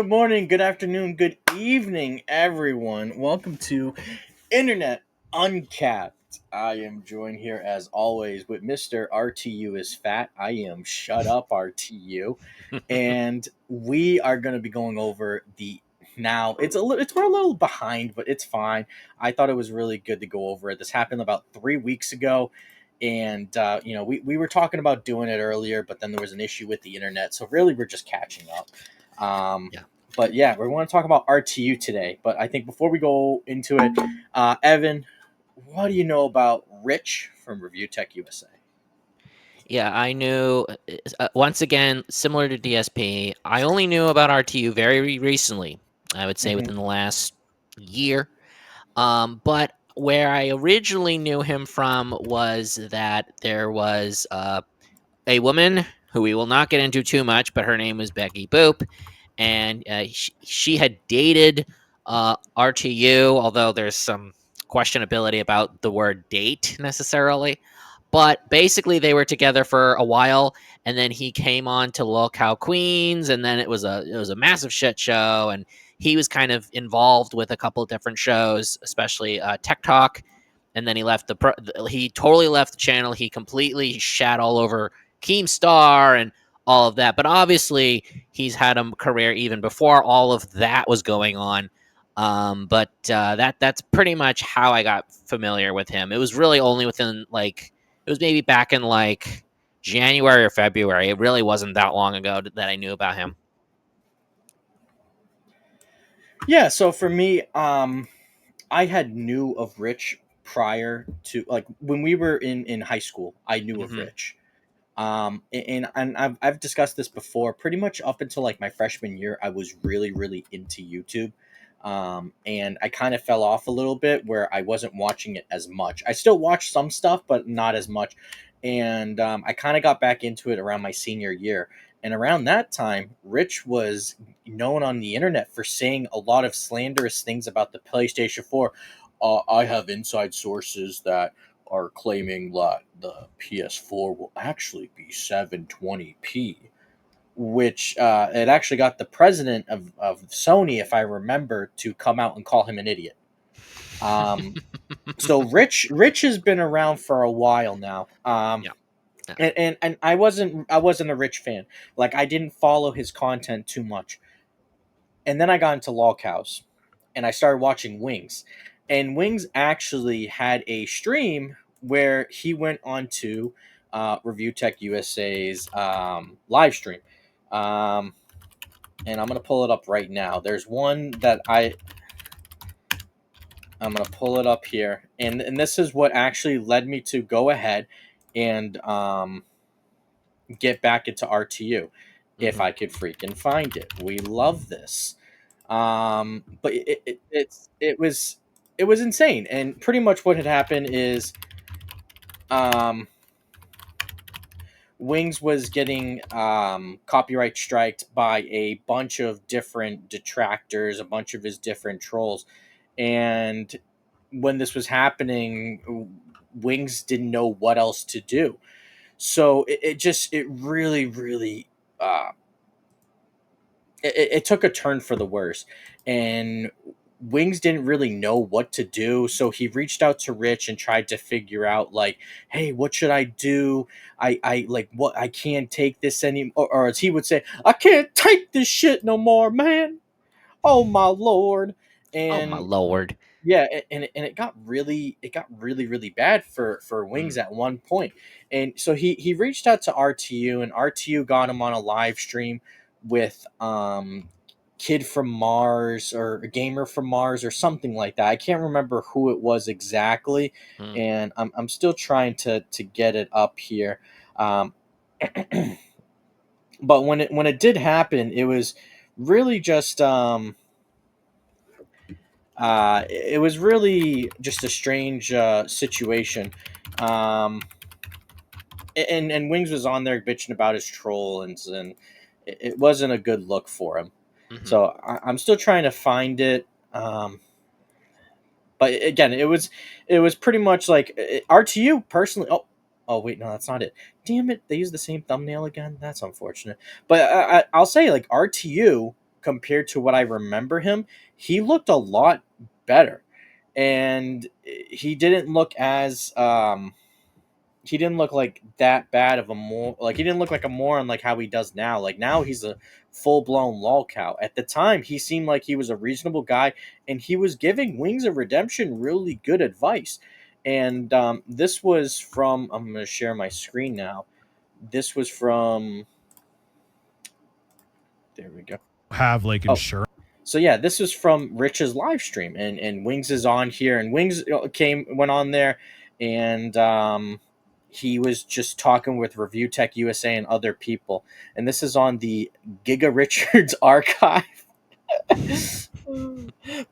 Good morning, good afternoon, good evening, everyone. Welcome to Internet Uncapped. I am joined here as always with Mr. RTU is fat. I am shut up RTU. And we are going to be going over the now we're a little behind, but it's fine. I thought it was really good to go over it. This happened about 3 weeks ago. And we were talking about doing it earlier, but then there was an issue with the internet. So really we're just catching up. Um, Yeah. but yeah, we want to talk about RTU today. But I think before we go into it, Evan, what do you know about Rich from Review Tech USA? Yeah, I knew. Once again, similar to DSP, I only knew about RTU very recently. I would say Hmm. within the last year. But where I originally knew him from was that there was a woman who we will not get into too much, but her name was Becky Boop, and she had dated RTU, although there's some questionability about the word date necessarily. But basically, they were together for a while, and then he came on to Locale Queens, and then it was a massive shit show, and he was kind of involved with a couple of different shows, especially Tech Talk, and then he left he totally left the channel. He completely shat all over Keemstar and all of that. But obviously, he's had a career even before all of that was going on. But that's pretty much how I got familiar with him. It was really only within it was maybe back in January or February. It really wasn't that long ago that I knew about him. Yeah, so for me, I had knew of Rich prior to like when we were in high school. I knew of Hmm. Rich. And I've discussed this before. Pretty much up until like my freshman year, I was really into YouTube. And I kind of fell off a little bit where I wasn't watching it as much. I still watch some stuff, but not as much. And I kind of got back into it around my senior year. And around that time, Rich was known on the internet for saying a lot of slanderous things about the PlayStation 4. I have inside sources that are claiming that the PS4 will actually be 720p, which it actually got the president of Sony, if I remember, to come out and call him an idiot. Um, so Rich has been around for a while now. Yeah. Yeah. And I wasn't a Rich fan. Like I didn't follow his content too much. And then I got into Log House and I started watching Wings. And Wings actually had a stream where he went on to Review Tech USA's live stream. Um, and I'm gonna pull it up right now. There's one that I'm gonna pull it up here, and this is what actually led me to go ahead and get back into RTU if Hmm. I could freaking find it. We love this. But it was insane, and pretty much what had happened is um, Wings was getting copyright striked by a bunch of different detractors, a bunch of his different trolls, and when this was happening, Wings didn't know what else to do. So it really it took a turn for the worse, and Wings didn't really know what to do, so he reached out to Rich and tried to figure out like, hey, what should I do? I like what I can't take this anymore, or as he would say, I can't take this shit no more, man. Oh my lord. Oh my And lord. yeah, and it got really bad for Wings Mm. at one point. And so he reached out to RTU, and RTU got him on a live stream with Kid from Mars or a Gamer from Mars or something like that. I can't remember who it was exactly, Mm. and I'm still trying to get it up here. Um, but when it did happen, it was really just it was really just a strange situation. Um, and Wings was on there bitching about his troll, and it wasn't a good look for him. Hmm. So I'm still trying to find it. But again, it was pretty much like RTU personally. Oh wait, no, that's not it. Damn it, they used the same thumbnail again. That's unfortunate. But I'll say like RTU. compared to what I remember him, he looked a lot better, and he didn't look as he didn't look like that bad of a like he didn't look like a moron like how he does now. Like now he's a full blown lolcow. At the time, he seemed like he was a reasonable guy, and he was giving Wings of Redemption really good advice. And this was from, I'm going to share my screen now. This was from, there we go. Have like Oh, insurance. so yeah, this was from Rich's live stream, and Wings is on here, and Wings went on there, and he was just talking with Review Tech USA and other people, and this is on the Giga Richards archive.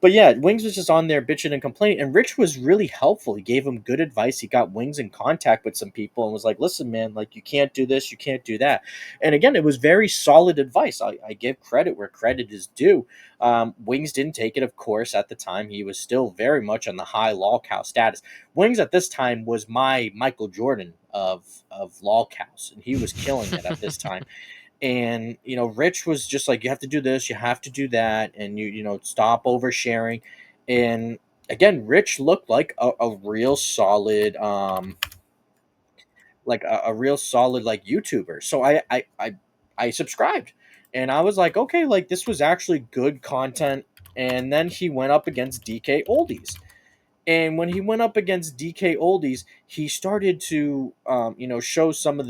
But yeah, Wings was just on there bitching and complaining, and Rich was really helpful. He gave him good advice. He got Wings in contact with some people and was like, "Listen, man, like you can't do this, you can't do that." And again, it was very solid advice. I give credit where credit is due. Wings didn't take it, of course. At the time, he was still very much on the high lolcow status. Wings at this time was my Michael Jordan of lolcows, and he was killing it at this time. And Rich was just like, you have to do this, you have to do that, and stop oversharing. And again, Rich looked like a real solid a real solid like YouTuber. So I subscribed, and I was like, okay, like this was actually good content. And then he went up against DK Oldies, and when he went up against DK Oldies, he started to show some of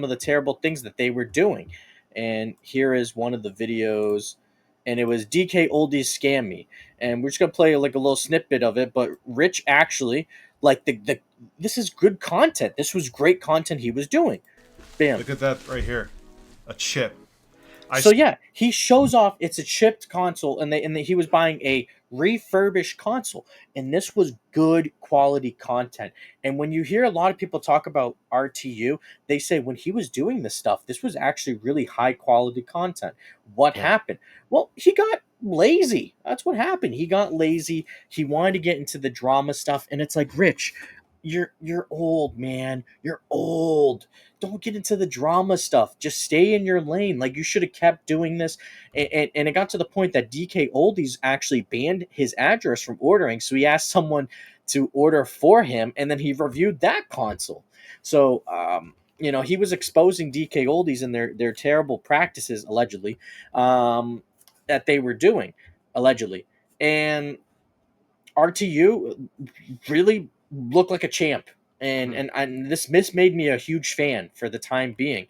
the terrible things that they were doing. And here is one of the videos, and it was DK Oldies Scam Me. And we're just gonna play like a little snippet of it. But Rich actually, like the this is good content. This was great content he was doing. Bam. Look at that right here, a chip. So yeah, he shows off it's a chipped console, and he was buying a refurbished console, and this was good quality content. And when you hear a lot of people talk about RTU, they say when he was doing this stuff, this was actually really high quality content. What happened? Well, he got lazy. That's what happened. He got lazy. He wanted to get into the drama stuff, and it's like, Rich, you're old, man. You're old. Don't get into the drama stuff. Just stay in your lane. Like you should have kept doing this. And it got to the point that DK Oldies actually banned his address from ordering. So he asked someone to order for him, and then he reviewed that console. So he was exposing DK Oldies and their terrible practices, allegedly, that they were doing, allegedly. And RTU really looked like a champ, and this made me a huge fan for the time being.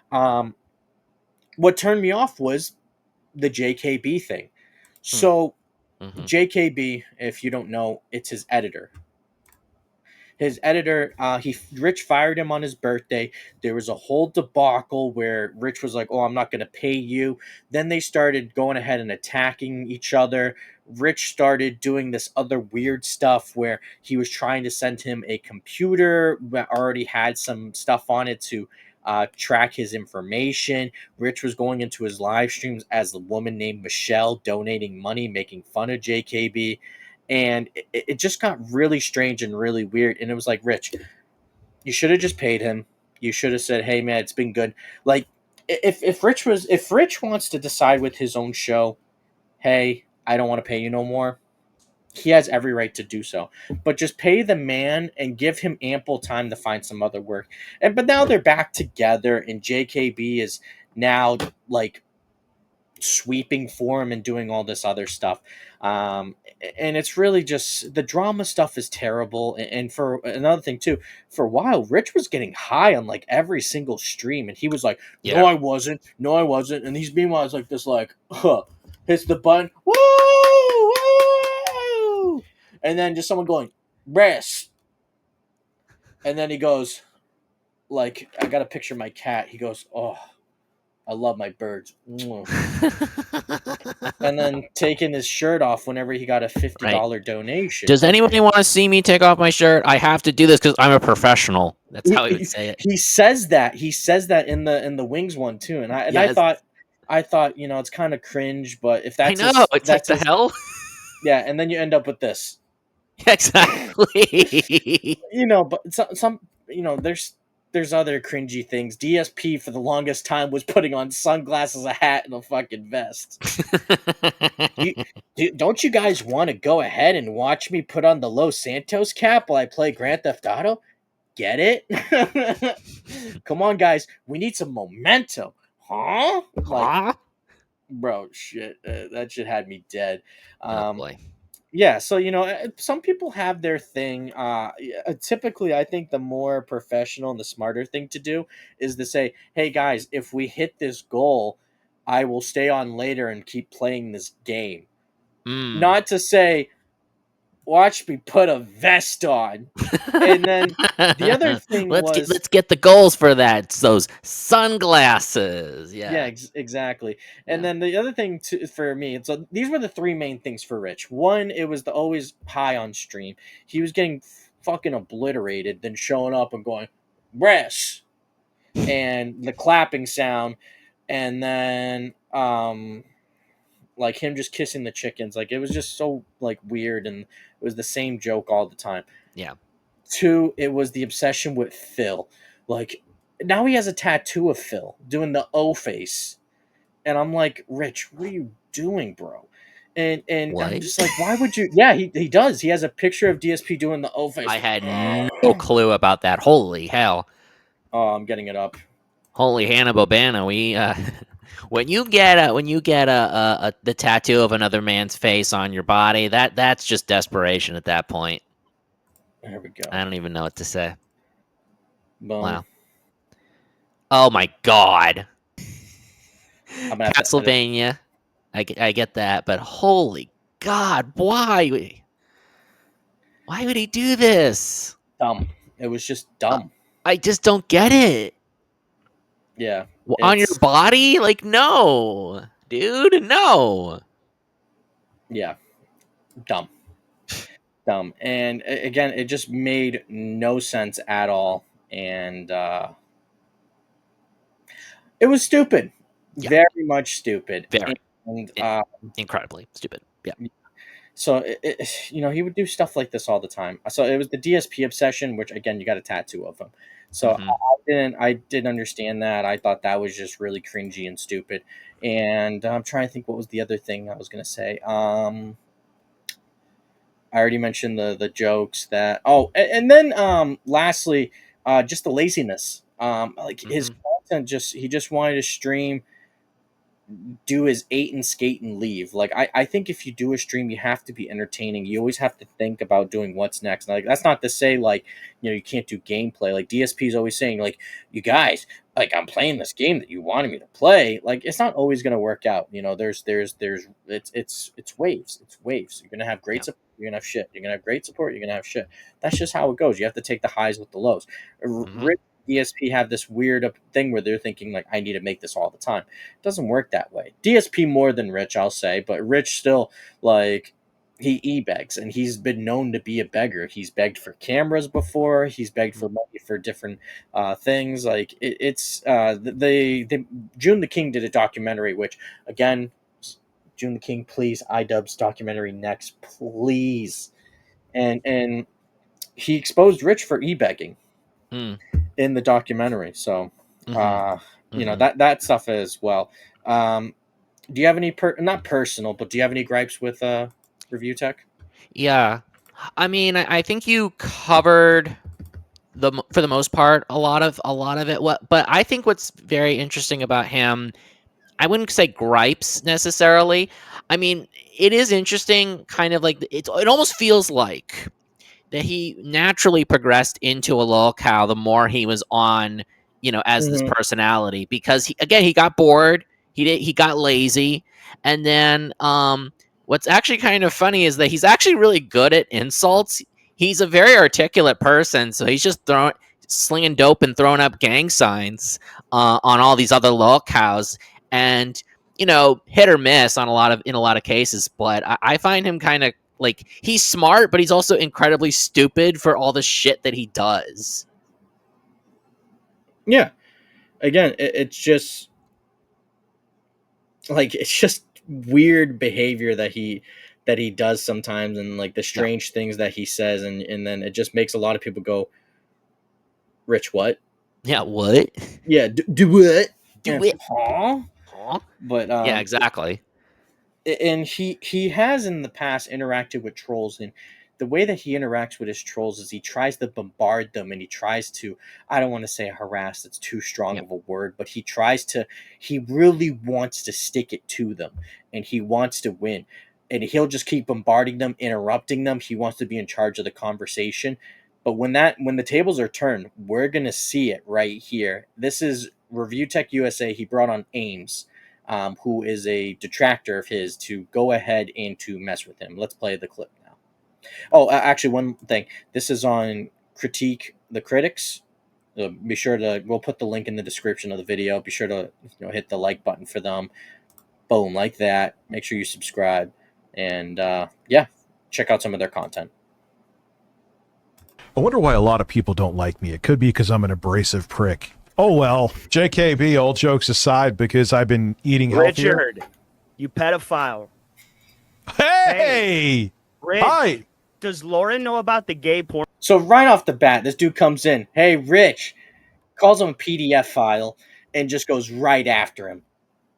What turned me off was the JKB thing. So JKB, if you don't know, it's his editor. His editor, Rich fired him on his birthday. There was a whole debacle where Rich was like, "Oh, I'm not going to pay you." Then they started going ahead and attacking each other. Rich started doing this other weird stuff where he was trying to send him a computer that already had some stuff on it to track his information. Rich was going into his live streams as the woman named Michelle, donating money, making fun of JKB. And it just got really strange and really weird. And it was like, Rich, you should have just paid him. You should have said, "Hey, man, it's been good." Like, if Rich wants to decide with his own show, "Hey, I don't want to pay you no more," he has every right to do so. But just pay the man and give him ample time to find some other work. But now they're back together, and JKB is now like sweeping for him and doing all this other stuff. And it's really just the drama stuff is terrible. And for another thing too, for a while Rich was getting high on like every single stream, and he was like, "No, I wasn't. No, I wasn't." And he's meanwhile it's like this, like, hits the button, woo, woo, and then just someone going, "Rest," and then he goes, like, I got to picture my cat. He goes, "Oh, I love my birds." And then taking his shirt off whenever he got a $50 donation. Does anybody want to see me take off my shirt? I have to do this because I'm a professional. That's how he would say it. He says that. He says that in the Wings one too. And I thought, it's kind of cringe, but if that's it's like the hell. Yeah, and then you end up with this. Exactly. But some there's there's other cringy things. DSP for the longest time was putting on sunglasses, a hat, and a fucking vest. You, don't you guys want to go ahead and watch me put on the Los Santos cap while I play Grand Theft Auto? Get it? Come on, guys. We need some momentum. Huh? Like, Huh? bro, shit. That shit had me dead. Oh Um, boy. yeah, so some people have their thing. Typically, I think the more professional and the smarter thing to do is to say, "Hey guys, if we hit this goal, I will stay on later and keep playing this game." Mm. Not to say, "Watch me put a vest on." And then the other thing was, let's get the goals for that. It's those sunglasses. yeah, Yeah. exactly. And Yeah. then the other thing for me, so these were the three main things for Rich. One, it was the always high on stream. He was getting fucking obliterated, then showing up and going, "Breasts," and the clapping sound, and then like him just kissing the chickens. Like it was just so like weird, and it was the same joke all the time. Yeah. Two, it was the obsession with Phil. Like now he has a tattoo of Phil doing the O face. And I'm like, Rich, what are you doing, bro? And I'm What? just like, why would you? Yeah, he does. He has a picture of DSP doing the O face. I had no clue about that. Holy hell. Oh, I'm getting it up. Holy Hannah Bobana. We when you get the tattoo of another man's face on your body, that's just desperation at that point. There we I go. don't even know what to say. Boom. Wow. Oh my god. I'm gonna have to edit. Castlevania. I get that, but holy god, why? Why would he do this? Dumb. It was just Uh, dumb. I just don't get it. Yeah. On your It's body? Like, no, dude, no. yeah. Dumb. Dumb. And again, it just made no sense at all. And it was stupid. Yeah, Very much stupid. very And in- incredibly stupid. Yeah. so he would do stuff like this all the time. So it was the DSP obsession, which again, you got a tattoo of him. So Mm-hmm. I didn't understand that. I thought that was just really cringy and stupid. And I'm trying to think what was the other thing I was gonna say. I already mentioned the jokes that. Oh, and then lastly, just the laziness. Like his Mm-hmm. content, just he just wanted to stream, do his 8 and skate and leave. Like I think if you do a stream, you have to be entertaining. You always have to think about doing what's next. Like that's not to say like you can't do gameplay. Like DSP is always saying like you guys like I'm playing this game that you wanted me to play. Like it's not always gonna work out. There's it's waves. It's waves. You're gonna have great Yeah. support. You're gonna have shit. You're gonna have great support. You're gonna have shit. That's just how it goes. You have to take the highs with the lows. Mm-hmm. DSP have this weird thing where they're thinking like I need to make this all the time. It doesn't work that way. DSP more than Rich, I'll say, but Rich still like he begs, and he's been known to be a beggar. He's begged for cameras before. He's begged for money for different things. Like it's they June the King did a documentary, which again, June the King, please iDubbbz documentary next, please. And he exposed Rich for e-begging Mm. in the documentary. So, Mm-hmm. Mm-hmm. that stuff as well. Do you have any not personal, but do you have any gripes with review tech? Yeah. I mean, I think you covered for the most part a lot of it. But I think what's very interesting about him, I wouldn't say gripes necessarily. I mean, it is interesting, kind of like it almost feels like that he naturally progressed into a lolcow the more he was on, as this Mm-hmm. personality, because he got bored, he got lazy, and then what's actually kind of funny is that he's actually really good at insults. He's a very articulate person, so he's just throwing slinging dope and throwing up gang signs on all these other lolcows, and hit or miss on in a lot of cases. But I find him kind of like he's smart, but he's also incredibly stupid for all the shit that he does. Yeah. Again, it's just weird behavior that he does sometimes, and like the Yeah. strange things that he says, and then it just makes a lot of people go, Rich, what? Yeah, what? Yeah, do what? Do And, it. huh? Huh? But Yeah, exactly. and he has in the past interacted with trolls, and the way that he interacts with his trolls is he tries to bombard them, and he tries to, I don't want to say harass, that's too strong Yep. of a word, but he really wants to stick it to them, and he wants to win, and he'll just keep bombarding them, interrupting them. He wants to be in charge of the conversation. But when the tables are turned, we're gonna see it right here. This is Review Tech USA. He brought on Ames, who is a detractor of his, to go ahead and to mess with him. Let's play the clip now. Oh, actually, one thing. This is on Critique the Critics. Be sure to, we'll put the link in the description of the video. Be sure to hit the like button for them. Boom, like that. Make sure you subscribe. And yeah, check out some of their content. I wonder why a lot of people don't like me. It could be because I'm an abrasive prick. Oh well, JKB, all jokes aside, because I've been eating healthier. Richard, you pedophile. Hey! Rich, Hi! does Lauren know about the gay porn? So right off the bat, this dude comes in. Hey, Rich, calls him a PDF file, and just goes right after him.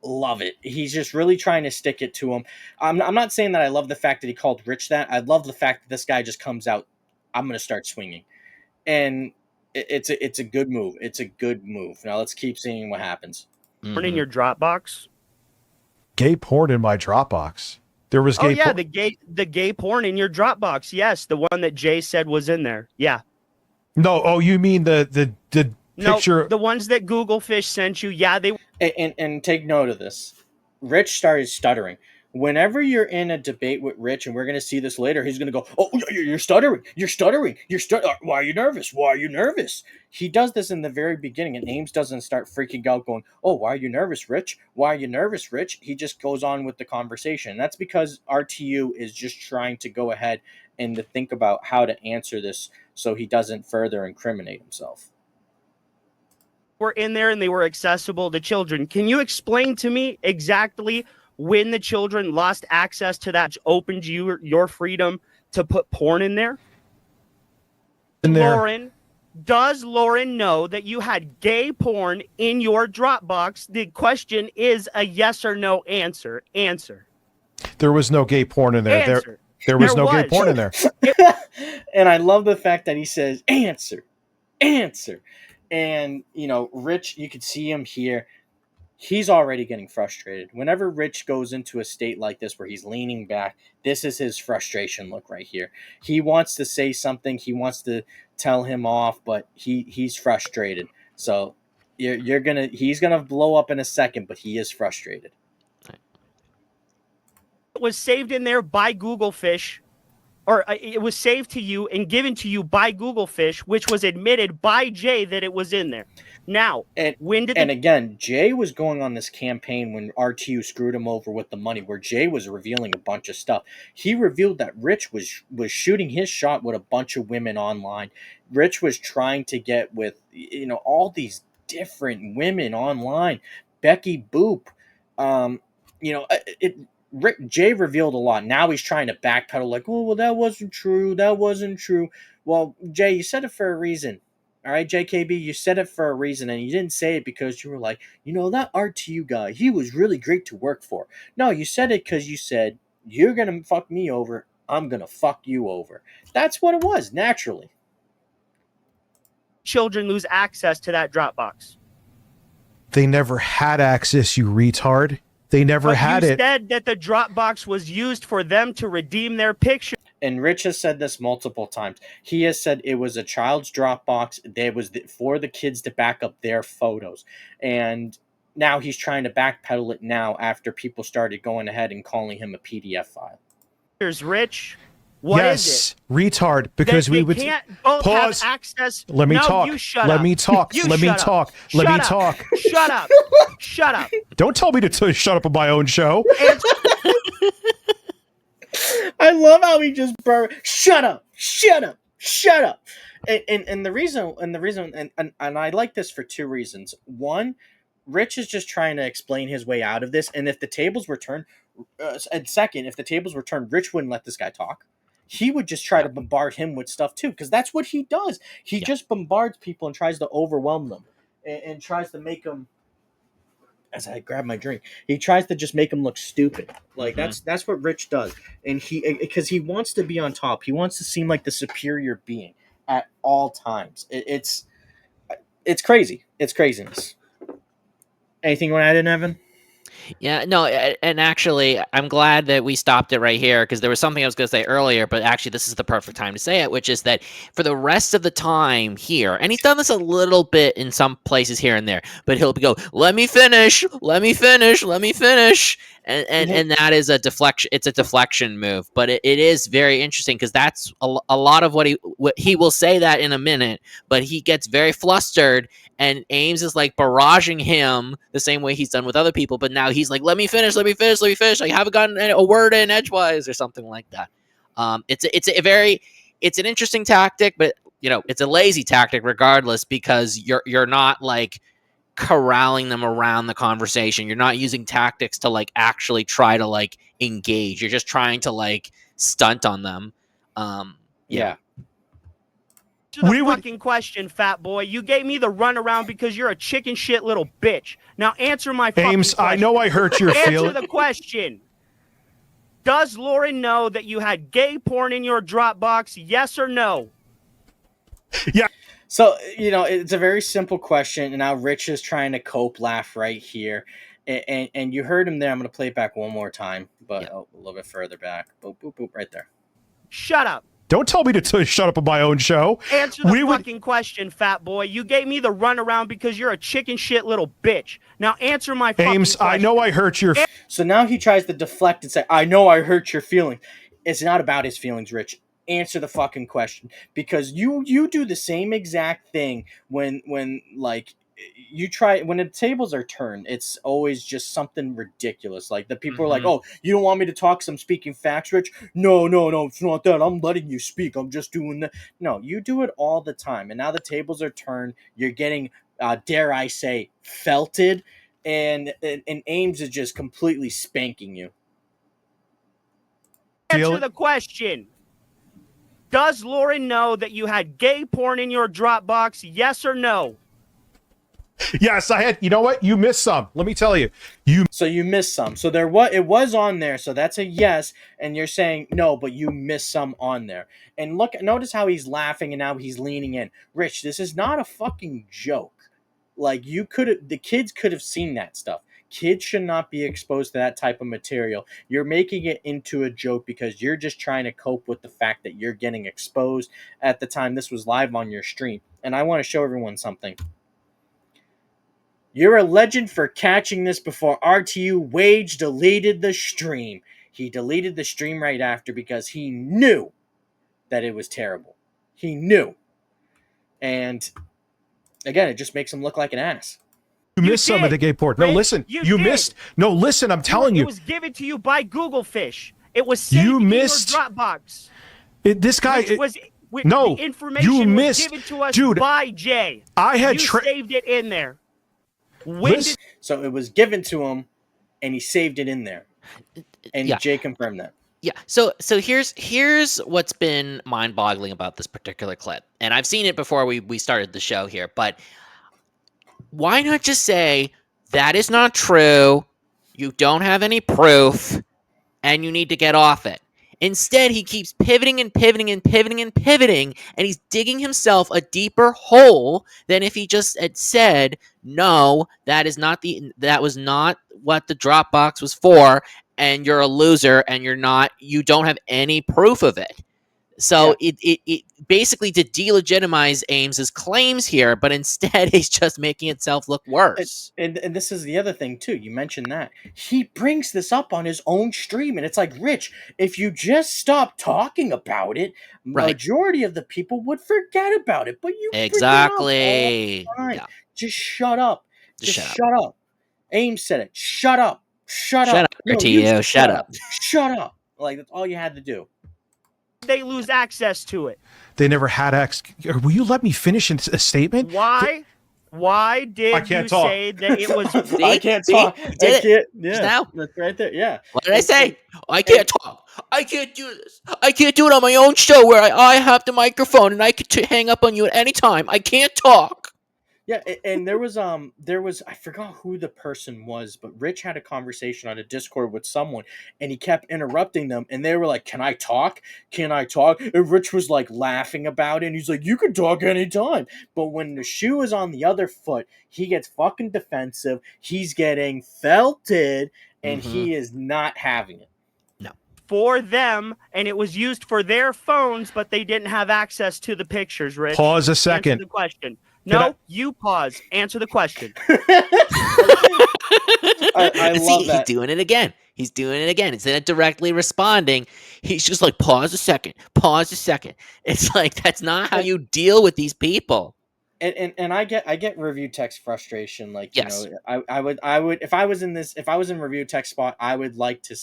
Love it. He's just really trying to stick it to him. I'm not saying that I love the fact that he called Rich that. I love the fact that this guy just comes out, I'm going to start swinging. And it's a good move. It's a good move. Now let's keep seeing what happens. In your Dropbox? Gay porn in my Dropbox. There was gay Oh yeah, porn. the gay porn in your Dropbox. Yes, the one that Jay said was in there. Yeah. No, oh, you mean the picture? No, the ones that Google Fish sent you. Yeah, they. And take note of this. Rich started stuttering. Whenever you're in a debate with Rich, and we're going to see this later, he's going to go, "Oh, you're stuttering. You're stuttering. Why are you nervous? Why are you nervous?" He does this in the very beginning, and Ames doesn't start freaking out going, "Oh, why are you nervous, Rich? Why are you nervous, Rich?" He just goes on with the conversation. That's because RTU is just trying to go ahead and to think about how to answer this so he doesn't further incriminate himself. were in there and they were accessible to children. Can you explain to me exactly when the children lost access to that, opened your freedom to put porn in there? In there. Lauren, does Lauren know that you had gay porn in your Dropbox? The question is a yes or no answer. Answer. There was no gay porn in there. Answer. There was There no gay was. porn in there. And I love the fact that he says, "Answer, answer." And, Rich, you could see him here. He's already getting frustrated. Whenever Rich goes into a state like this where he's leaning back, this is his frustration look right here. He wants to say something. He wants to tell him off, but he's frustrated. So he's gonna blow up in a second, but he is frustrated. It was saved in there by Google Fish, or it was saved to you and given to you by Google Fish, which was admitted by Jay that it was in there. Now, and again, Jay was going on this campaign when RTU screwed him over with the money, where Jay was revealing a bunch of stuff. He revealed that Rich was shooting his shot with a bunch of women online. Rich was trying to get with all these different women online. Becky Boop, Jay revealed a lot. Now he's trying to backpedal, like, "Oh, well, that wasn't true. That wasn't true." Well, Jay, you said it for a reason. All right, JKB, you said it for a reason, and you didn't say it because you were like, that RTU guy, he was really great to work for. No, you said it because you said, "You're going to fuck me over. I'm going to fuck you over." That's what it was, naturally. Children lose access to that Dropbox. They never had access, you retard. They never had it. You said that the Dropbox was used for them to redeem their picture. And Rich has said this multiple times. He has said it was a child's Dropbox. It was for the kids to back up their photos. And now he's trying to backpedal it now after people started going ahead and calling him a PDF file. Here's Rich. What is it? Retard, because they we would can't both pause. have access. Let me talk. You shut Let up. me talk. You Let me shut up. talk. Let me talk. Shut up. Shut up. Don't tell me to shut up on my own show. I love how he just shut up, shut up, shut up. And the reason and I like this for two reasons. One, Rich is just trying to explain his way out of this, and if the tables were turned, and second, if the tables were turned, Rich wouldn't let this guy talk. He would just try to bombard him with stuff too, because that's what he does. He just bombards people and tries to overwhelm them. and tries to make him. As I grab my drink, he tries to just make him look stupid. Like that's what Rich does, and because he wants to be on top. He wants to seem like the superior being at all times. It's crazy. It's craziness. Anything you want to add in, Evan? Yeah, no, and actually, I'm glad that we stopped it right here because there was something I was going to say earlier, but actually, this is the perfect time to say it, which is that for the rest of the time here, and he's done this a little bit in some places here and there, but he'll go, "Let me finish, let me finish, let me finish," and that is a deflection. It's a deflection move, but it is very interesting because that's a lot of what he will say that in a minute, but he gets very flustered. And Ames is like barraging him the same way he's done with other people, but now he's like, "Let me finish, let me finish, let me finish." I haven't gotten a word in edgewise or something like that. It's an interesting tactic, but it's a lazy tactic regardless because you're not like corralling them around the conversation. You're not using tactics to like actually try to like engage. You're just trying to like stunt on them. Yeah. To the fucking question, fat boy. You gave me the runaround because you're a chicken shit little bitch. Now answer my fucking Ames, question. I know I hurt your feelings. Answer the question. Does Lauren know that you had gay porn in your Dropbox? Yes or no? Yeah. So, it's a very simple question, and now Rich is trying to cope laugh right here. And you heard him there. I'm going to play it back one more time, but a little bit further back. Boop, boop, boop, right there. Shut up. Don't tell me to shut up on my own show. Answer the fucking question, fat boy. You gave me the runaround because you're a chicken shit little bitch. Now answer my fucking Ames, question. I know I hurt your... So now he tries to deflect and say, "I know I hurt your feelings." It's not about his feelings, Rich. Answer the fucking question, because you do the same exact thing when like you try when the tables are turned. It's always just something ridiculous. Like the people are like, "Oh, you don't want me to talk? 'Cause I'm speaking facts, Rich." No, it's not that. I'm letting you speak. I'm just doing that. No, you do it all the time, and now the tables are turned. You're getting, dare I say, felted, and Ames is just completely spanking you. Answer the question. Does Lauren know that you had gay porn in your Dropbox? Yes or no? Yes, I had. You know what? You missed some. Let me tell you. So you missed some. So it was on there. So that's a yes. And you're saying no, but you missed some on there. And notice how he's laughing and now he's leaning in. Rich, this is not a fucking joke. Like the kids could have seen that stuff. Kids should not be exposed to that type of material. You're making it into a joke because you're just trying to cope with the fact that you're getting exposed at the time this was live on your stream. And I want to show everyone something. You're a legend for catching this before RTU Wage deleted the stream. He deleted the stream right after because he knew that it was terrible. He knew. And again, it just makes him look like an ass. You missed some of the gay porn. No, listen. You missed. No, listen. I'm telling you. It was given to you by Google Fish. It was saved in your Dropbox. This guy. The information was given to us by Jay. You saved it in there. So it was given to him, and he saved it in there. And Jay confirmed that. Yeah. So here's what's been mind-boggling about this particular clip, and I've seen it before we started the show here, but why not just say that is not true? You don't have any proof, and you need to get off it. Instead, he keeps pivoting and pivoting and pivoting and pivoting, and he's digging himself a deeper hole than if he just had said, "No, that was not what the Dropbox was for, and you're a loser, and you don't have any proof of it." So it basically to delegitimize Ames's claims here, but instead he's just making itself look worse. And this is the other thing too. You mentioned that he brings this up on his own stream, and it's like, Rich, if you just stop talking about it, majority of the people would forget about it. But you exactly. Yeah. Just shut up. Just shut up. Ames said it. Shut up. Shut up. RTU. Shut up. Shut up. Like that's all you had to do. They lose access to it. They never had access. Will you let me finish a statement? Why? Why did you say that it was? I can't talk. I did it. Yeah, now. That's right there. Yeah. What did I say? I can't talk. I can't do this. I can't do it on my own show where I have the microphone and I can hang up on you at any time. I can't talk. Yeah, and there was I forgot who the person was, but Rich had a conversation on a Discord with someone, and he kept interrupting them, and they were like, "Can I talk? Can I talk?" And Rich was like laughing about it, and he's like, "You can talk anytime." But when the shoe is on the other foot, he gets fucking defensive. He's getting felted, and Mm-hmm. he is not having it. For them, and it was used for their phones, but they didn't have access to the pictures, Rich. Pause a Answer second. the question. Can No, I- you pause. Answer the question. I See, love he's that. doing it again. He's doing it again. Instead of directly responding, he's just like, pause a second, pause a second. It's like, that's not how And you deal with these people. and I get review text frustration. Like, you Yes. know, I would if I was in this, if I was in review text spot, I would like to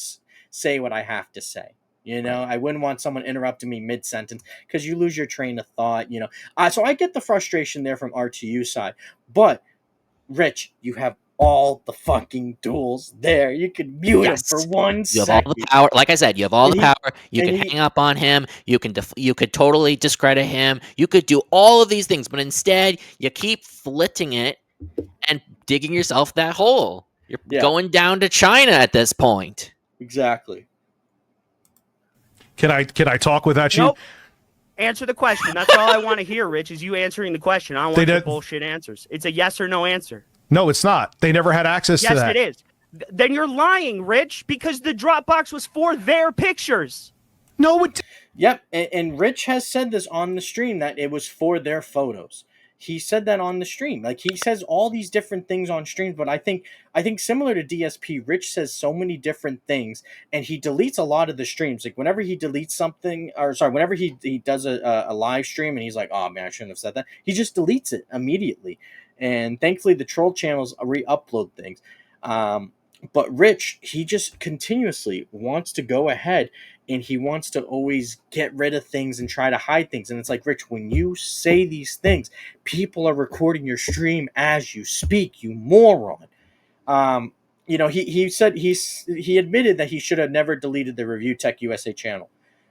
say what I have to say. You know, Right. I wouldn't want someone interrupting me mid sentence because you lose your train of thought. You know, so I get the frustration there from RTU side, but Rich, you have all the fucking tools there. You could mute him for Yes. one You have all the second, power. Like I said, you have all and the he power. You and can he hang up on him. You can you could totally discredit him. You could do all of these things, but instead, you keep flitting it and digging yourself that hole. You're yeah, going down to China at this point. exactly. Can I talk without you? Nope. Answer the question. That's all I want to hear, Rich, is you answering the question. I don't They want your did- bullshit answers. It's a yes or no answer. No, it's not. They never had access to Yes, that. it is. Then you're lying, Rich, because the Dropbox was for their pictures. No, it. Yep, and Rich has said this on the stream that it was for their photos. He said that on the stream. Like, he says all these different things on streams, but I think similar to DSP, Rich says so many different things, and he deletes a lot of the streams. Like, whenever he deletes something, or sorry, whenever he does a live stream and he's like, "Oh man, I shouldn't have said that," he just deletes it immediately. And thankfully, the troll channels re-upload things. But Rich, he just continuously wants to go ahead and he wants to always get rid of things and try to hide things. And it's like, Rich, when you say these things, people are recording your stream as you speak, you moron. You know, he said he admitted that he should have never deleted the Review Tech USA channel.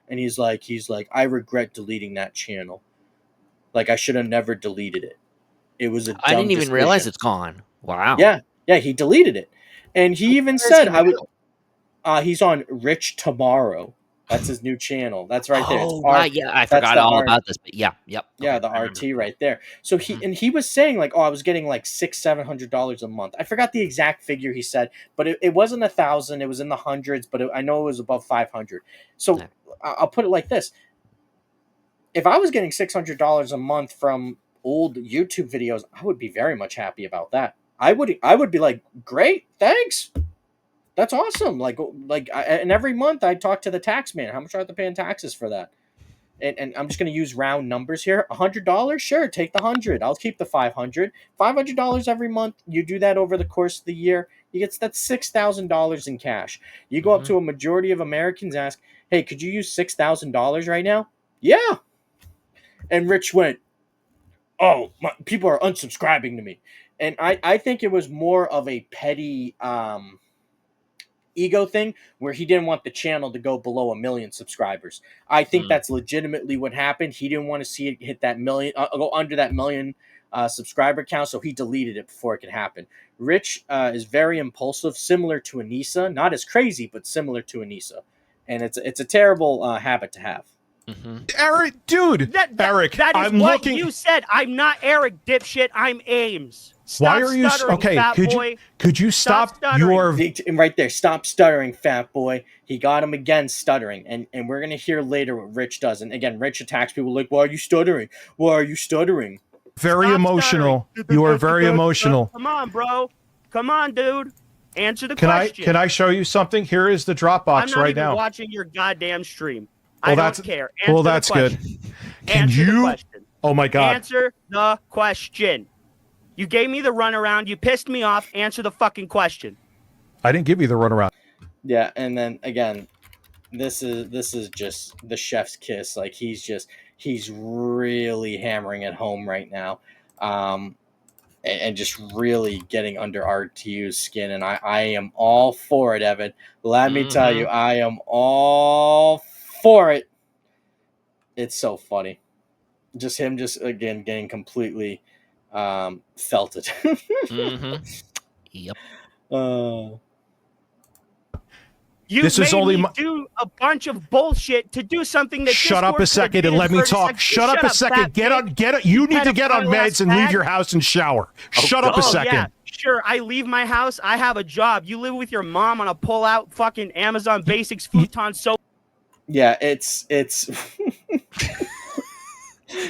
And he's like, I regret deleting that channel. Like, I should have never deleted it. It was a I dumb didn't even realize decision. it's gone. Wow. Yeah, yeah, he deleted it. And he even Where is he said, I would now? he's on Rich Tomorrow. That's his new channel. That's right there. It's Oh, R. right. Yeah, I That's forgot the all R. about this. But yeah, yep. Yeah, Okay, the I remember. RT right there. So he was saying like, oh, I was getting like $600-700 a month. I forgot the exact figure he said, but it wasn't 1,000. It was in the hundreds, but I know it was above 500. So Yeah. I'll put it like this: if I was getting $600 a month from old YouTube videos, I would be very much happy about that. I would be like, great, thanks. That's awesome. And every month I talk to the tax man. How much do I have to pay in taxes for that? And I'm just going to use round numbers here. $100, sure, take the 100. I'll keep the 500. $500 every month. You do that over the course of the year, you get that's $6,000 in cash. You go up to a majority of Americans, ask, "Hey, could you use $6,000 right now?" Yeah. And Rich went, "Oh, people are unsubscribing to me," and I think it was more of a petty ego thing where he didn't want the channel to go below 1 million subscribers. I think that's legitimately what happened. He didn't want to see it hit that million, go under that 1 million subscriber count, so he deleted it before it could happen. Rich is very impulsive, similar to Anissa, not as crazy, but similar to Anissa, and it's a terrible habit to have. Eric, dude, Eric, that is I'm what looking. you said. I'm not Eric, dipshit. I'm Ames. Stop Why are you stuttering, okay? fat boy. Could you stop stuttering. your And right there, stop stuttering, fat boy. He got him again stuttering, and we're gonna hear later what Rich does. And again, Rich attacks people like, "Why are you stuttering? Why are you stuttering?" very Stop emotional? stuttering. You are very emotional. Come on, bro. Come on, dude. Answer the Can question. I show you something? Here is the I'm Dropbox not right even now. watching your goddamn stream. Well, I that's- don't care. well, Answer the that's good. question. Can Answer the you? question. Oh my God! Answer the question. You gave me the runaround. You pissed me off. Answer the fucking question. I didn't give you the runaround. Yeah, and then again, this is just the chef's kiss. Like he's really hammering it home right now, and just really getting under RTU's skin. And I am all for it, Evan. Let me tell you, I am all for it. It's so funny. Just him, just again getting completely felt it. Mm-hmm. Yep. You This is made only me my- do a bunch of bullshit to do something that Shut up a Discord could've second and did in let me 30 talk. seconds. Shut up a second. fat Get bitch. on. Get. You need to get on pedophile-ass meds and leave fag. your house and shower. Shut up a God. Oh, second. yeah, sure. I leave my house. I have a job. You live with your mom on a pull-out fucking Amazon Basics futon sofa. Yeah, it's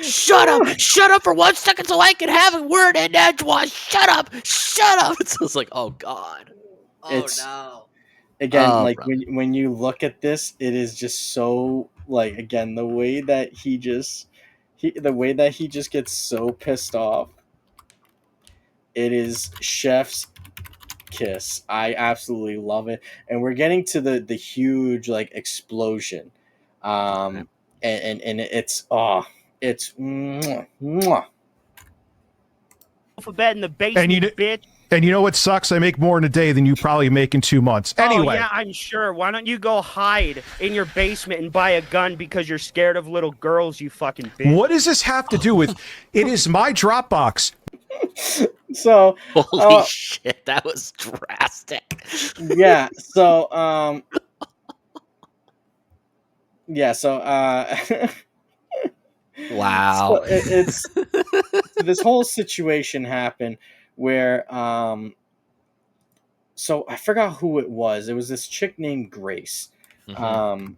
Shut up! Shut up for 1 second so I can have a word in edgewise. Shut up! Shut up! It's just like, oh god. Oh It's- no. again, Oh, like bro. when you look at this, it is just so like, again, the way that he just gets so pissed off. It is chef's kiss. I absolutely love it, and we're getting to the huge like explosion, and it's it's mwah, mwah. Bed in the basement, bitch. And you know what sucks? I make more in a day than you probably make in 2 months. Anyway. Oh, yeah, I'm sure. Why don't you go hide in your basement and buy a gun because you're scared of little girls, you fucking bitch? What does this have to do with? It is my Dropbox. So Holy shit, that was drastic. yeah, so yeah, so Wow. so it's this whole situation happened where so I forgot who it was. It was this chick named Grace. Mhm.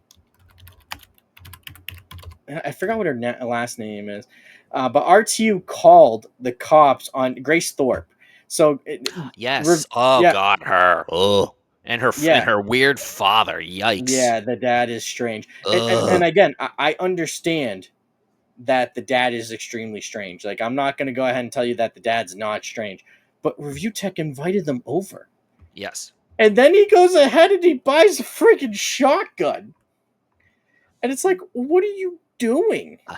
I forgot what her last name is. But RTU called the cops on Grace Thorpe. So Yes. Oh yeah. god, her. Oh. And her Yeah. and her weird father. Yikes. Yeah, the dad is strange. Ugh. And again, I understand that the dad is extremely strange. Like, I'm not going to go ahead and tell you that the dad's not strange. But Review Tech invited them over. Yes. And then he goes ahead and he buys a freaking shotgun. And it's like, what are you doing? I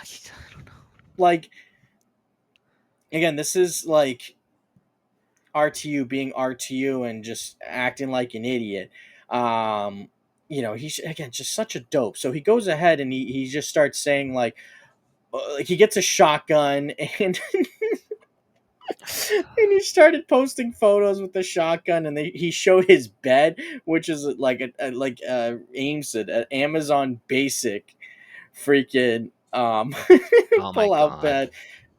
don't know. Like, again, this is like RTU being RTU and just acting like an idiot. He's, again, just such a dope. So he goes ahead and he just starts saying like he gets a shotgun and and he started posting photos with the shotgun, and he showed his bed, which is like Ames it an Amazon Basic freaking Oh my pull out god. bed,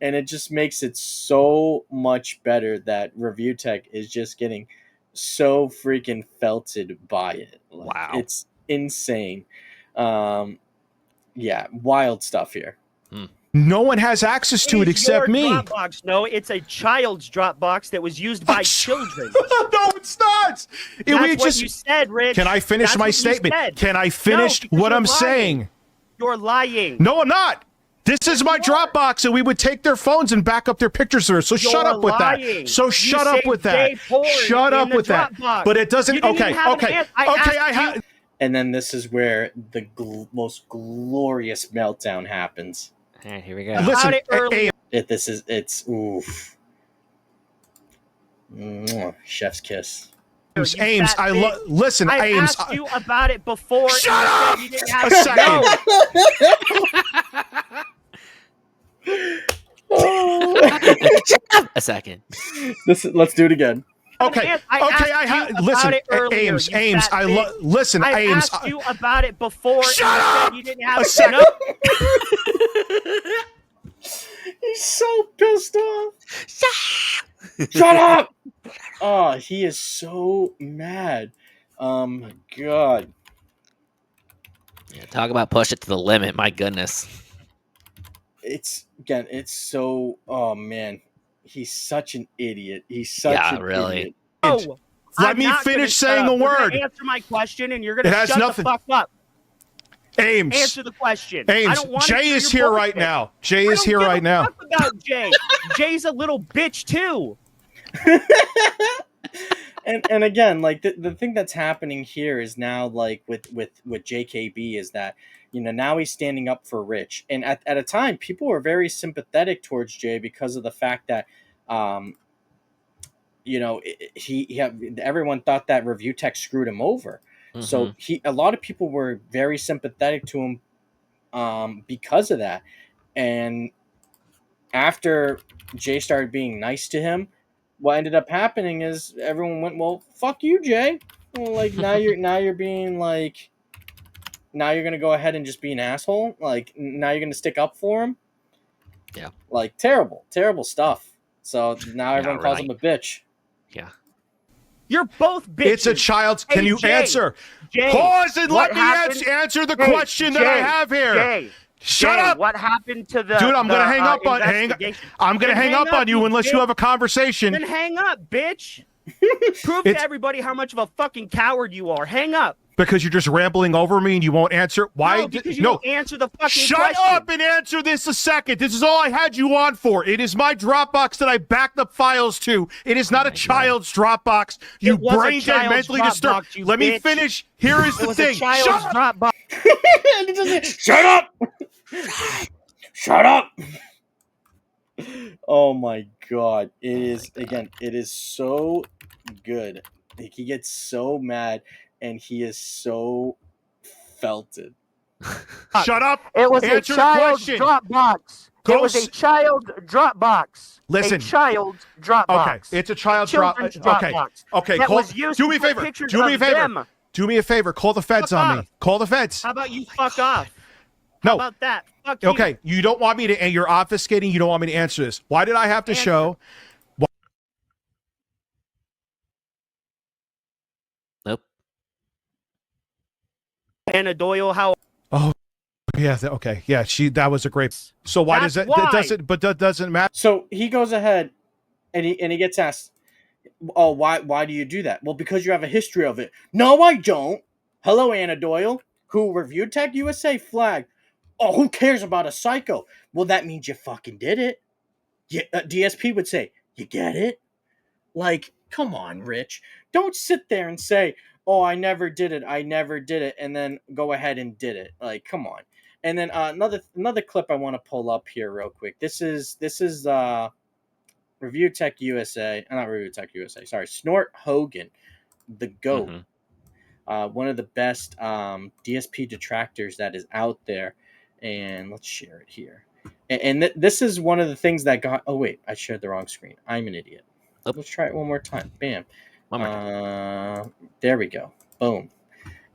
and it just makes it so much better that Review Tech is just getting so freaking felted by it. Like, Wow. it's insane. Yeah, wild stuff here. No one has access to it except me. Dropbox. No, it's a child's Dropbox that was used by children. No, it's not. That's what you said, Rich. Can I finish That's my what you statement? said. Can I finish No, because what you're I'm lying. saying? You're lying. No, I'm not. This is my Dropbox, and we would take their phones and back up their pictures there. So shut You're up with that. lying. So You shut up say with that. gay porn Shut in up the with that. Dropbox. But it doesn't. You didn't Okay. even have an Okay. answer. I Okay. asked you- And then this is where the most glorious meltdown happens. All right, here we go. Listen, About it earlier. It's oof. Mwah, chef's kiss. Ames, You Ames, fat bitch. listen, I Ames. asked you about it before. Shut and you up! said you didn't have A to second. know. A second. Let's do it again. Okay. Listen, Ames, Ames. Listen, I Ames. asked you about it before. Shut and you up! said you didn't have A to second. know. He's so pissed off. Shut up! Oh, he is so mad. My God. Yeah, talk about push it to the limit. My goodness. It's so. Oh man, he's such an idiot. He's such Yeah, an really. idiot. No, Let I'm me not gonna finish shut saying up. a You're gonna word. Answer my question, and you're It gonna has shut nothing- the fuck up. Ames. Answer the question. I Ames. don't want Jay is here right now. Jay is here right now. Fuck about Jay. Jay's a little bitch too. and again, like the thing that's happening here is now, like with JKB, is that now he's standing up for Rich, and at a time people were very sympathetic towards Jay because of the fact that everyone thought that Review Tech screwed him over. So a lot of people were very sympathetic to him because of that. And after Jay started being nice to him, what ended up happening is everyone went, well, fuck you, Jay. Well, like now you're being like, now you're gonna go ahead and just be an asshole. Like now you're gonna stick up for him. Yeah. Like terrible stuff. So now everyone calls him a bitch. Yeah. You're both bitches. It's a child's. Can you Jay, answer? Jay, Pause and what let me happened- answer the Jay, question that I Jay, have here. Jay, Shut Jay, up, What happened to the dude. I'm gonna hang up on. investigation? I'm gonna hang up on you unless you have a conversation. Then hang up, bitch. Prove to everybody how much of a fucking coward you are. Hang up. Because you're just rambling over me and you won't answer. Why? No, because you won't answer the fucking Shut question. up and answer this a second. This is all I had you on for. It is my Dropbox that I backed up files to. It is not a child's Dropbox. You brain dead, mentally disturbed. Let me finish. Here is the thing. Shut up. Shut up. Shut up. Oh my god. It is again, it is so good. Like, he gets so mad and he is so felted. Shut up. It was Answer a child's the question. Dropbox. Go It was a child Dropbox. Listen. A child's Dropbox. Okay, it's a child's Children's Dropbox. Okay, that call, was used do me a to put favor. pictures Do me a of favor. them. Do me a favor. Call the feds Fuck on me. off. Call the feds. How about you fuck off? No. How about that? Fuck you. Okay, you don't want me to, and you're obfuscating. You don't want me to answer this. Why did I have to show? Nope. Anna Doyle, how? Oh, yeah. Okay, yeah. That was a great. So why That's does it? why. That doesn't matter. So he goes ahead and he gets asked, oh, why do you do that? Well, because you have a history of it. No, I don't. Hello, Anna Doyle, who reviewed Tech USA flag. Oh, who cares about a psycho? Well, that means you fucking did it. Yeah, DSP would say, you get it? Like, come on, Rich. Don't sit there and say, oh, I never did it, and then go ahead and did it. Like, come on. And then another clip I want to pull up here real quick. This is Review Tech USA, not Review Tech USA. Sorry, Snort Hogan, the GOAT, one of the best DSP detractors that is out there. And let's share it here. And this is one of the things that got. Oh wait, I shared the wrong screen. I'm an idiot. Let's try it one more time. Bam. One more time. There we go. Boom.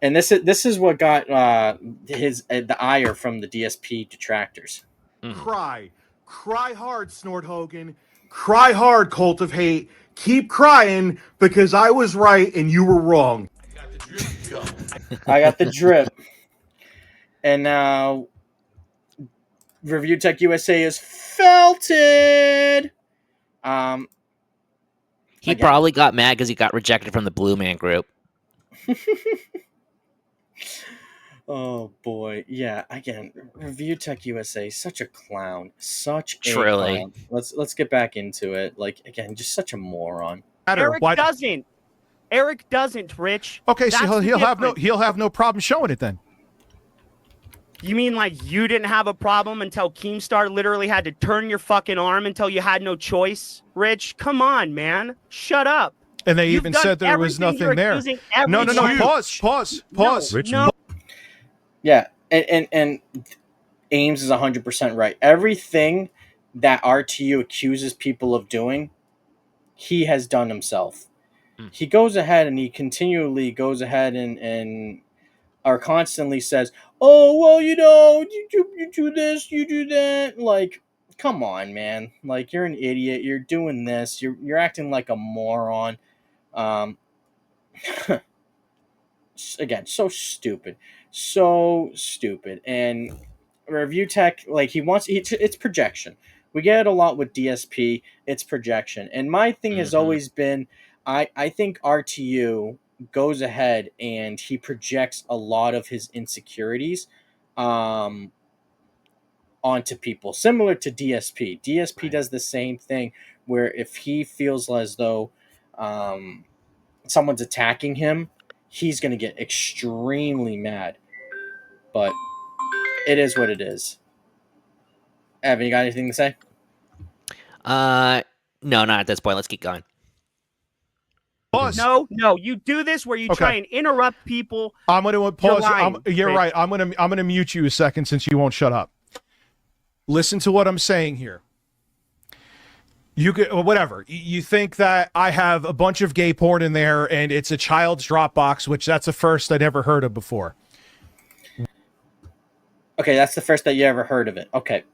And this is what got the ire from the DSP detractors. Cry hard, Snort Hogan. Cry hard, Cult of Hate. Keep crying because I was right and you were wrong. I got the drip. And now Review Tech USA is felted. He probably got mad because he got rejected from the Blue Man Group. Oh boy, yeah. Again, Review Tech USA, such a clown, such a Truly. clown. Let's get back into it. Like again, just such a moron. Eric doesn't. Eric doesn't, Rich. Okay, That's so the he'll have no problem showing it then. You mean like you didn't have a problem until Keemstar literally had to turn your fucking arm until you had no choice? Rich, come on, man. Shut up. And they You've even done said there was everything nothing you're there. accusing No. everyone. Pause. No. Yeah, and Ames is 100% right. Everything that RTU accuses people of doing, he has done himself. He goes ahead and he continually goes ahead and or constantly says, oh, well, you do this, you do that. Like, come on, man. Like, you're an idiot. You're doing this. You're acting like a moron. Again, so stupid. And Review Tech, like, it's projection. We get it a lot with DSP. It's projection. And my thing has always been, I think RTU goes ahead and he projects a lot of his insecurities onto people, similar to DSP. DSP does the same thing, where if he feels as though someone's attacking him, he's going to get extremely mad. But it is what it is. Evan, you got anything to say? No, not at this point. Let's keep going. Pause. No, you do this where you try and interrupt people. I'm going to pause. You're Rich. right. I'm going to mute you a second since you won't shut up. Listen to what I'm saying here. You could, whatever. You think that I have a bunch of gay porn in there and it's a child's Dropbox, which that's a first I never heard of before. Okay, that's the first that you ever heard of it. Okay.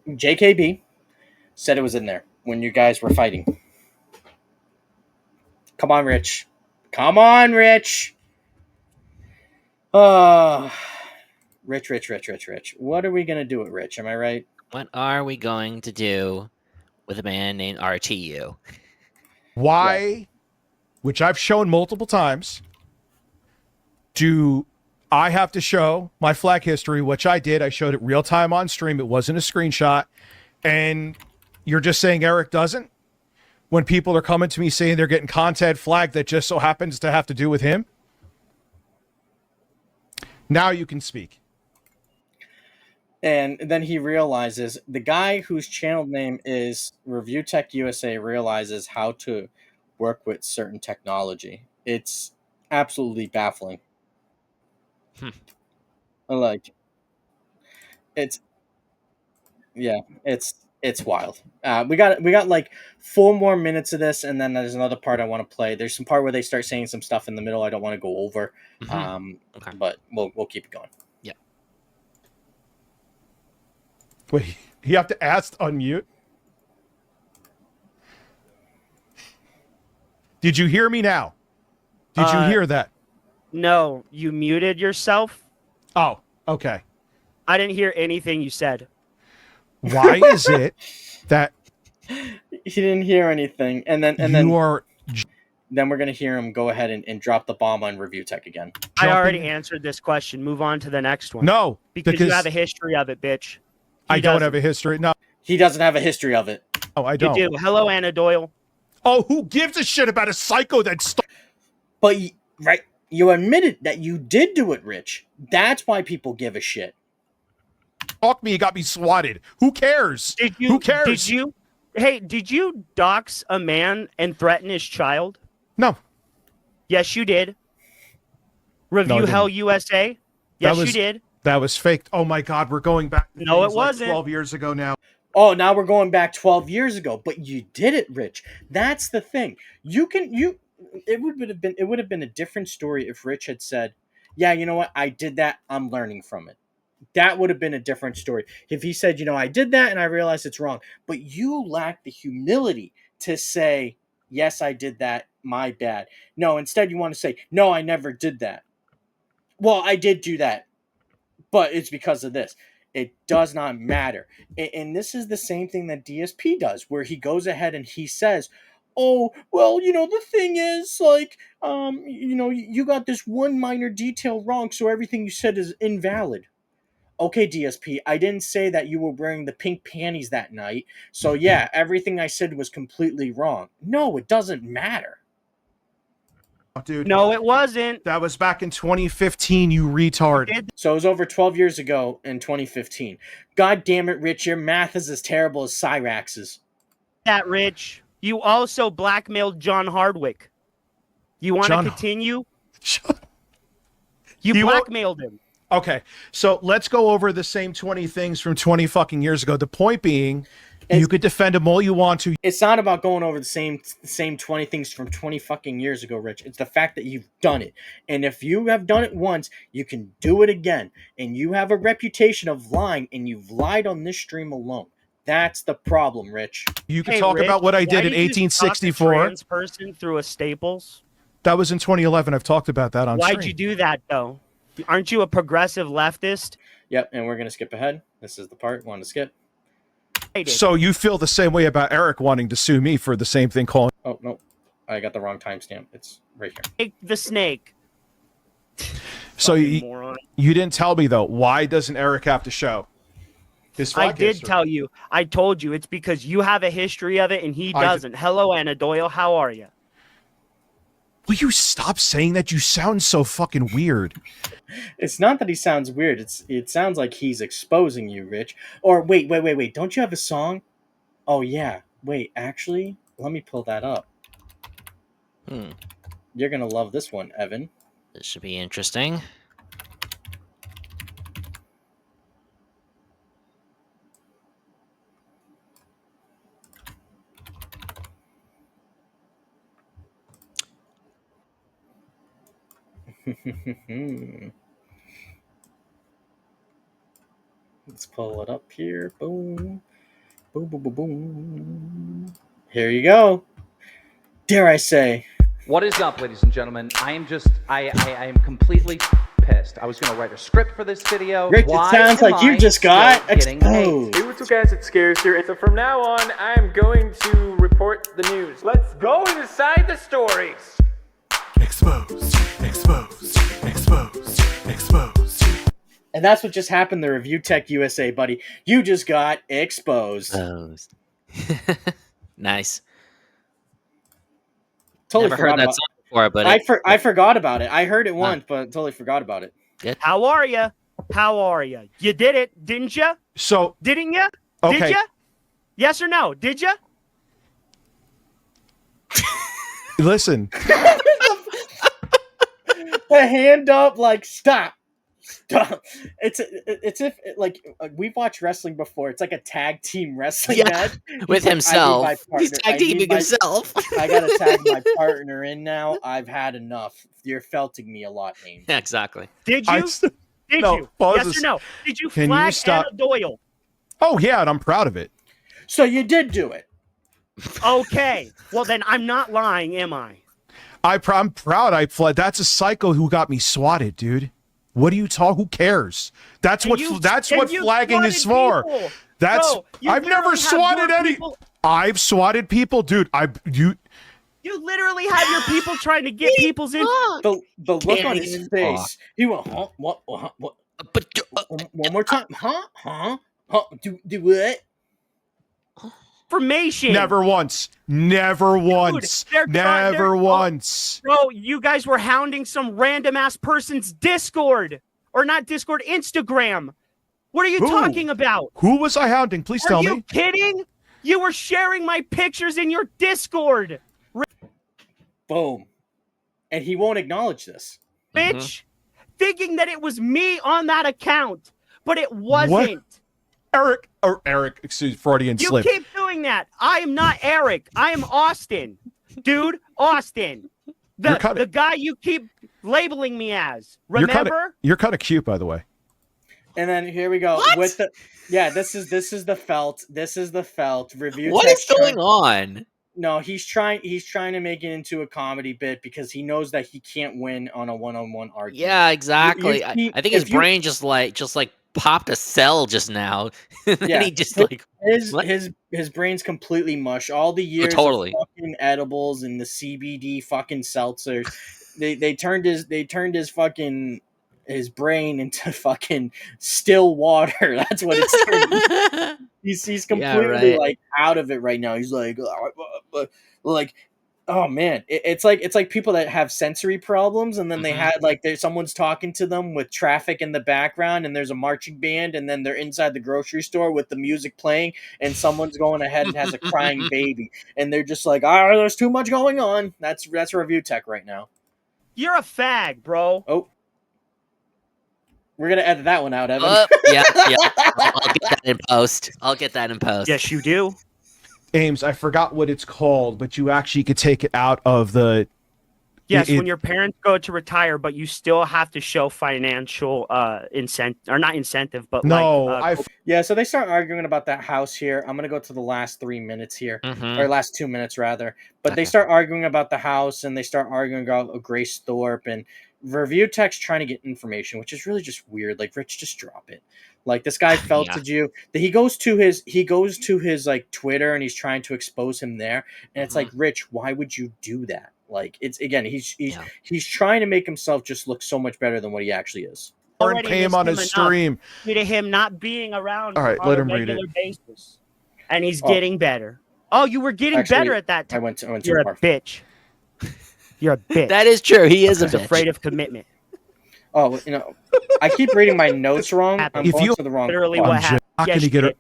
JKB said it was in there when you guys were fighting. Come on, Rich. Come on, Rich. Rich. What are we going to do with Rich? Am I right? What are we going to do with a man named RTU? Why, Yeah. which I've shown multiple times, do I have to show my flag history, which I did. I showed it real time on stream. It wasn't a screenshot. And you're just saying Eric doesn't? When people are coming to me saying they're getting content flagged that just so happens to have to do with him? Now you can speak. And then he realizes the guy whose channel name is Review Tech USA realizes how to work with certain technology. It's absolutely baffling. Like, it's it's wild. We got like 4 more minutes of this, and then there's another part I want to play. There's some part where they start saying some stuff in the middle I don't want to go over. Okay. But we'll keep it going. Yeah. Wait, you have to ask to unmute? Did you hear me now? Did you hear that? No, you muted yourself. Oh, okay. I didn't hear anything you said. Why is it that He didn't hear anything, and then we're gonna hear him go ahead and drop the bomb on Review Tech again. I already answered this question. Move on to the next one. No, because you have a history of it, bitch. I don't have a history. No, He doesn't have a history of it. no, I don't. You do. Hello, Anna Doyle. Oh, who gives a shit about a psycho that But right, you admitted that you did do it, Rich. That's why people give a shit. stalked me and got me swatted? Who cares? Who cares? Did you dox a man and threaten his child? No. Yes, you did. Review Hell USA? Yes, you did. That was fake. Oh my God, we're going back. No, it wasn't. 12 years ago now. Oh, now we're going back 12 years ago, but you did it, Rich. That's the thing. It would have been a different story if Rich had said, "Yeah, you know what? I did that. I'm learning from it." That would have been a different story. If he said, "I did that and I realized it's wrong." But you lack the humility to say, "Yes, I did that. My bad." No, instead you want to say, "No, I never did that." Well, I did do that, but it's because of this. It does not matter. And this is the same thing that DSP does, where he goes ahead and he says, "Oh, well, the thing is, like, you got this one minor detail wrong, so everything you said is invalid." Okay, DSP, I didn't say that you were wearing the pink panties that night, so yeah, everything I said was completely wrong. No, it doesn't matter. Oh, dude. No, it wasn't. That was back in 2015, you retard. So it was over 12 years ago in 2015. God damn it, Rich, your math is as terrible as Cyrax's. That, Rich. You also blackmailed John Hardwick. You want to continue? You blackmailed him. Okay, so let's go over the same 20 things from 20 fucking years ago. The point being, you could defend them all you want to. It's not about going over the same 20 things from 20 fucking years ago, Rich. It's the fact that you've done it. And if you have done it once, you can do it again. And you have a reputation of lying, and you've lied on this stream alone. That's the problem, Rich. You can talk about what I did in 1864. Trans person through a Staples? That was in 2011. I've talked about that on stream. Why'd you do that, though? Aren't you a progressive leftist? Yep, and we're going to skip ahead. This is the part we want to skip. So you feel the same way about Eric wanting to sue me for the same thing calling... Oh, no. I got the wrong timestamp. It's right here. Take the snake. So you didn't tell me, though. Why doesn't Eric have to show his flag history? Tell you. I told you. It's because you have a history of it and he doesn't. Hello, Anna Doyle. How are you? Will you stop saying that? You sound so fucking weird. It's not that he sounds weird. It sounds like he's exposing you, Rich. Or wait. Don't you have a song? Oh, yeah. Wait, actually, let me pull that up. You're going to love this one, Evan. This should be interesting. Let's pull it up here. Boom. Boom, boom, boom, boom. Here you go. Dare I say. What is up, ladies and gentlemen? I am completely pissed. I was going to write a script for this video. Rich, it sounds like you just got exposed. Hey, what's up, guys? It's Scares here. And so from now on, I'm going to report the news. Let's go inside the stories. Exposed, exposed, exposed, exposed. And that's what just happened to Review Tech USA, buddy. You just got exposed. Nice. Totally Never heard that about song before, but I forgot about it. I heard it once, but totally forgot about it. Good. How are you? How are you? You did it, didn't you? So, Didn't you? okay. Did you? Yes or no? Did you? Listen. The hand up, like stop. It's if like we've watched wrestling before. It's like a tag team wrestling match with himself. He's tag teaming himself. I gotta tag my partner in now. I've had enough. You're felting me a lot, Ames. Yeah, exactly. Did you? Did no, you? Yes or no? Did you Can flag you stop? Anna Doyle? Oh yeah, and I'm proud of it. So you did do it. Okay. Well, then I'm not lying, am I? I'm proud I fled. That's a psycho who got me swatted, dude. What are you talking? Who cares? That's what flagging is for. People. That's Bro, you I've never literally swatted have your any. people- I've swatted people, dude. You literally have your people trying to get people's in. The look Can't on his even face. talk. He went, huh? What? But One more time, huh? Do what? Information. never once, never once, they're never once. Bro, you guys were hounding some random ass person's Discord. Or not Discord, Instagram. What are you Who? talking about? Who was I hounding? Please tell Are you me. kidding? You were sharing my pictures in your Discord. Boom. And he won't acknowledge this. Bitch. Thinking that it was me on that account. But it wasn't. Eric, excuse Freudian You slip. keep doing that. I am not Eric. I am Austin. Dude, Austin. The guy you keep labeling me as. Remember? You're kind of cute, by the way. And then here we go What? with the this is the felt. This is the felt review. what is going on? No, he's trying to make it into a comedy bit because he knows that he can't win on a one-on-one argument. Yeah, exactly. I think his if you- brain just like popped a cell just now. And Yeah. he just like what? his brain's completely mush. All the years totally. of fucking edibles and the CBD fucking seltzers, they turned his fucking his brain into fucking still water. That's what it's turned. He's completely like out of it right now. He's like oh man, it's like people that have sensory problems, and then they had like someone's talking to them with traffic in the background, and there's a marching band, and then they're inside the grocery store with the music playing, and someone's going ahead and has a crying baby, and they're just like, there's too much going on. That's Review Tech right now. You're a fag, bro. Oh, we're gonna edit that one out, Evan. Yeah. I'll get that in post. Yes, you do. Ames, I forgot what it's called, but you actually could take it out of the. Yes, when your parents go to retire, but you still have to show financial incentive, or not incentive, but yeah. So they start arguing about that house here. I'm gonna go to the last 3 minutes here, or last 2 minutes rather. But they start arguing about the house, and they start arguing about Grace Thorpe, and Review Tech's trying to get information, which is really just weird. Like, Rich, just drop it. Like, this guy felted you. He goes to his like Twitter, and he's trying to expose him there. And it's like, Rich, why would you do that? Like, it's again, he's trying to make himself just look so much better than what he actually is. Or pay him on his stream. Due to him not being around on let him read it. Basis. And he's getting better. Oh, you were getting better at that time. I went You're a bitch. You're a bitch. That is true. He is a bitch. Afraid of commitment. Oh, I keep reading my notes wrong. I'm going to the wrong. Literally, what happened? Yes, you did.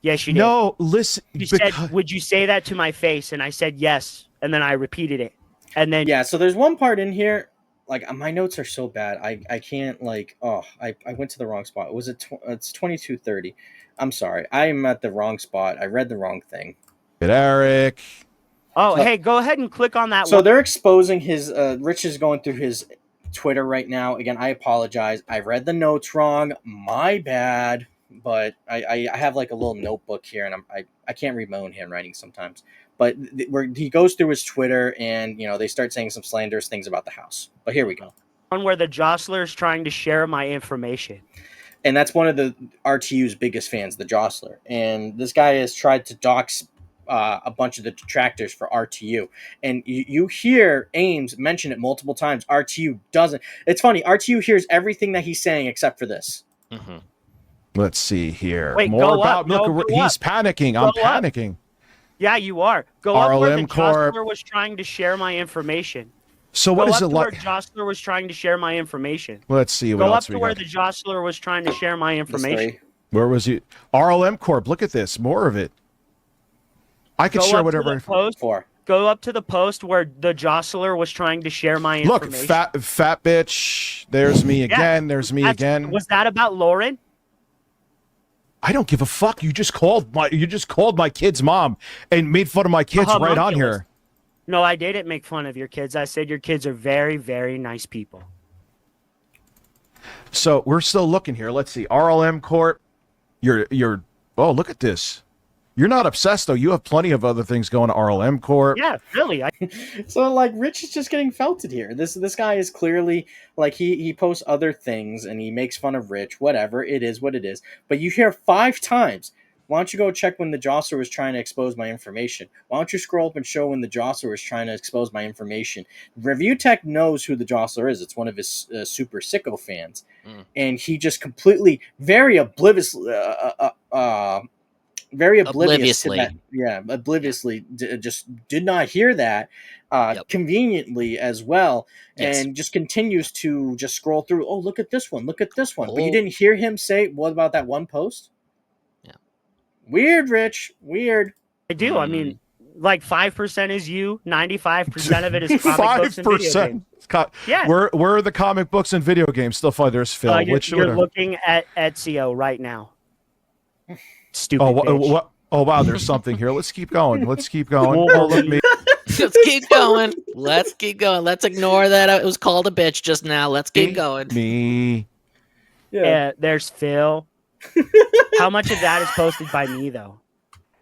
Yes, you did. No, listen. You said, "Would you say that to my face?" And I said yes, and then I repeated it, and then So there's one part in here. Like, my notes are so bad. I can't I went to the wrong spot. It's 22:30. I'm sorry. I am at the wrong spot. I read the wrong thing. Eric. Oh, hey, go ahead and click on that. So they're exposing his. Rich is going through his Twitter right now. Again, I apologize. I read the notes wrong. My bad. But I have like a little notebook here, and I can't read my own handwriting sometimes. But where he goes through his Twitter, and they start saying some slanderous things about the house. But here we go. One where the jostler is trying to share my information. And that's one of the RTU's biggest fans, the Jostler. And this guy has tried to dox a bunch of the detractors for RTU. And you hear Ames mention it multiple times. RTU doesn't. It's funny. RTU hears everything that he's saying except for this. Mm-hmm. Let's see here. Wait, More go about up. No, look, go he's up. panicking. Go I'm panicking. Yeah, you are. Go up where the RLM Corp. jostler was trying to share my information. So what is it Where like? jostler was trying to share my information. Let's see what Go up else to we where got. the jostler was trying to share my information. Where was he? RLM Corp. Look at this. More of it. I could Go share up whatever. to the post. Go up to the post where the jostler was trying to share my information. Look, fat bitch. There's me again. There's me again. Was that about Lauren? I don't give a fuck. You just called my kid's mom and made fun of my kids right on here. No, I didn't make fun of your kids. I said your kids are very, very nice people. So we're still looking here. Let's see. RLM Corp. You're. Oh, look at this. You're not obsessed though. You have plenty of other things going to RLM Corp. Yeah, really. So like Rich is just getting felted here. This guy is clearly like he posts other things and he makes fun of Rich. Whatever, it is what it is. But you hear 5 times. Why don't you go check when the Jostler was trying to expose my information? Why don't you scroll up and show when the Jostler was trying to expose my information? Review Tech knows who the Jostler is. It's one of his super sicko fans. And he just completely, very obliviously just did not hear that conveniently as well. Yes. And just continues to just scroll through. Oh, look at this one. Look at this one. But you didn't hear him say, what about that one post? Weird, Rich. Weird. I do. I mean, like 5% is you, 95% of it is comic books and video games. Yeah. Where are the comic books and video games? Still fine. There's Phil. You're looking at Ezio right now. Stupid bitch. Oh, wow. There's something here. Let's keep going. Let's keep going. Let's keep going. Let's keep going. Let's ignore that it was called a bitch just now. Let's keep going. Me. Yeah. There's Phil. How much of that is posted by me, though?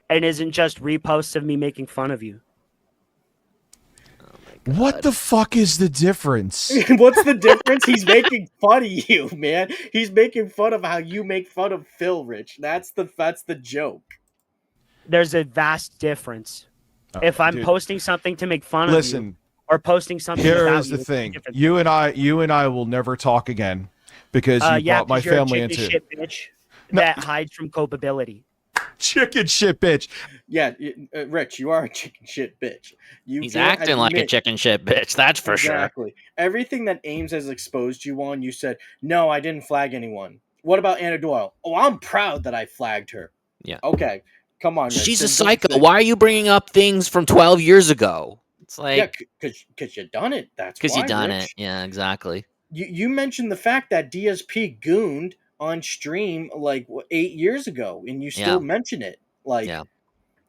And isn't just reposts of me making fun of you? What the fuck is the difference? What's the difference? He's making fun of you, man. He's making fun of how you make fun of Phil, Rich. That's the joke. There's a vast difference. If I'm posting something to make fun of you, or posting something about you. Here is the thing. You and I will never talk again because you brought my family into shit bitch that hides from culpability. Chicken shit bitch. Yeah, Rich, you are a chicken shit bitch. He's acting like a chicken shit bitch. That's for sure. Exactly. Everything that Ames has exposed you on, you said, no, I didn't flag anyone. What about Anna Doyle? Oh, I'm proud that I flagged her. Yeah. Okay. Come on, Rich. She's a psycho. Why are you bringing up things from 12 years ago? It's like... Yeah, because you done it. That's because you done Rich. it. Yeah, exactly. You mentioned the fact that DSP gooned on stream like 8 years ago, and you still mention it.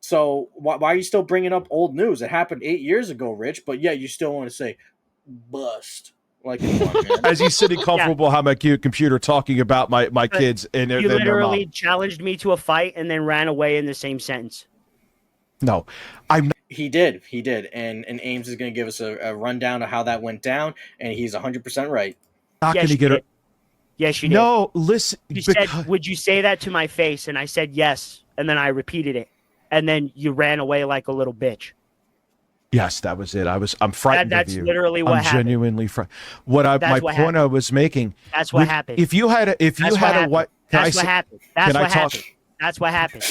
So why are you still bringing up old news? It happened 8 years ago, Rich. But yeah, you still want to say bust. Like, come on, man. As he's sitting comfortable behind my cute computer talking about my kids and their You mom. literally challenged me to a fight and then ran away in the same sentence. No, I'm not. He did. And Ames is going to give us a rundown of how that went down, and he's 100% right. Not going to get it. Yes, you did. No, listen. You said, would you say that to my face? And I said yes. And then I repeated it. And then you ran away like a little bitch. Yes, that was it. I'm frightened that's of you. Literally what happened. I'm genuinely frightened. My point I was making. That's what happened. If you had a what? That's what happened. That's what happened. That's what happened.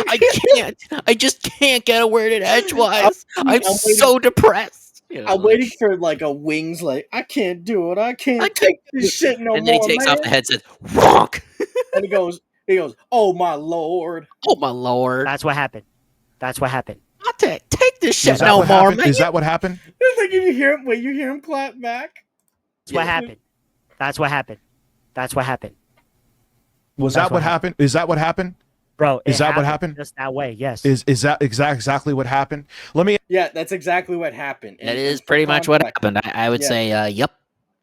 I can't. I just can't get a word in edgewise. I'm so depressed. I'm waiting for like a Wings, like I can't do it. I can't take this shit no more. And then he takes off the headset. Wonk. And he goes, oh my lord. Oh my lord. That's what happened. That's what happened. I'll take this shit no more, man. Is that what happened? It's like you hear him clap back. That's what happened. That's what happened. That's what happened. Was that what happened? Is that what happened? Bro, Is that what happened? Just that way, yes. Is that exactly what happened? Let me. Yeah, that's exactly what happened. That is pretty much what happened. I would say, yep.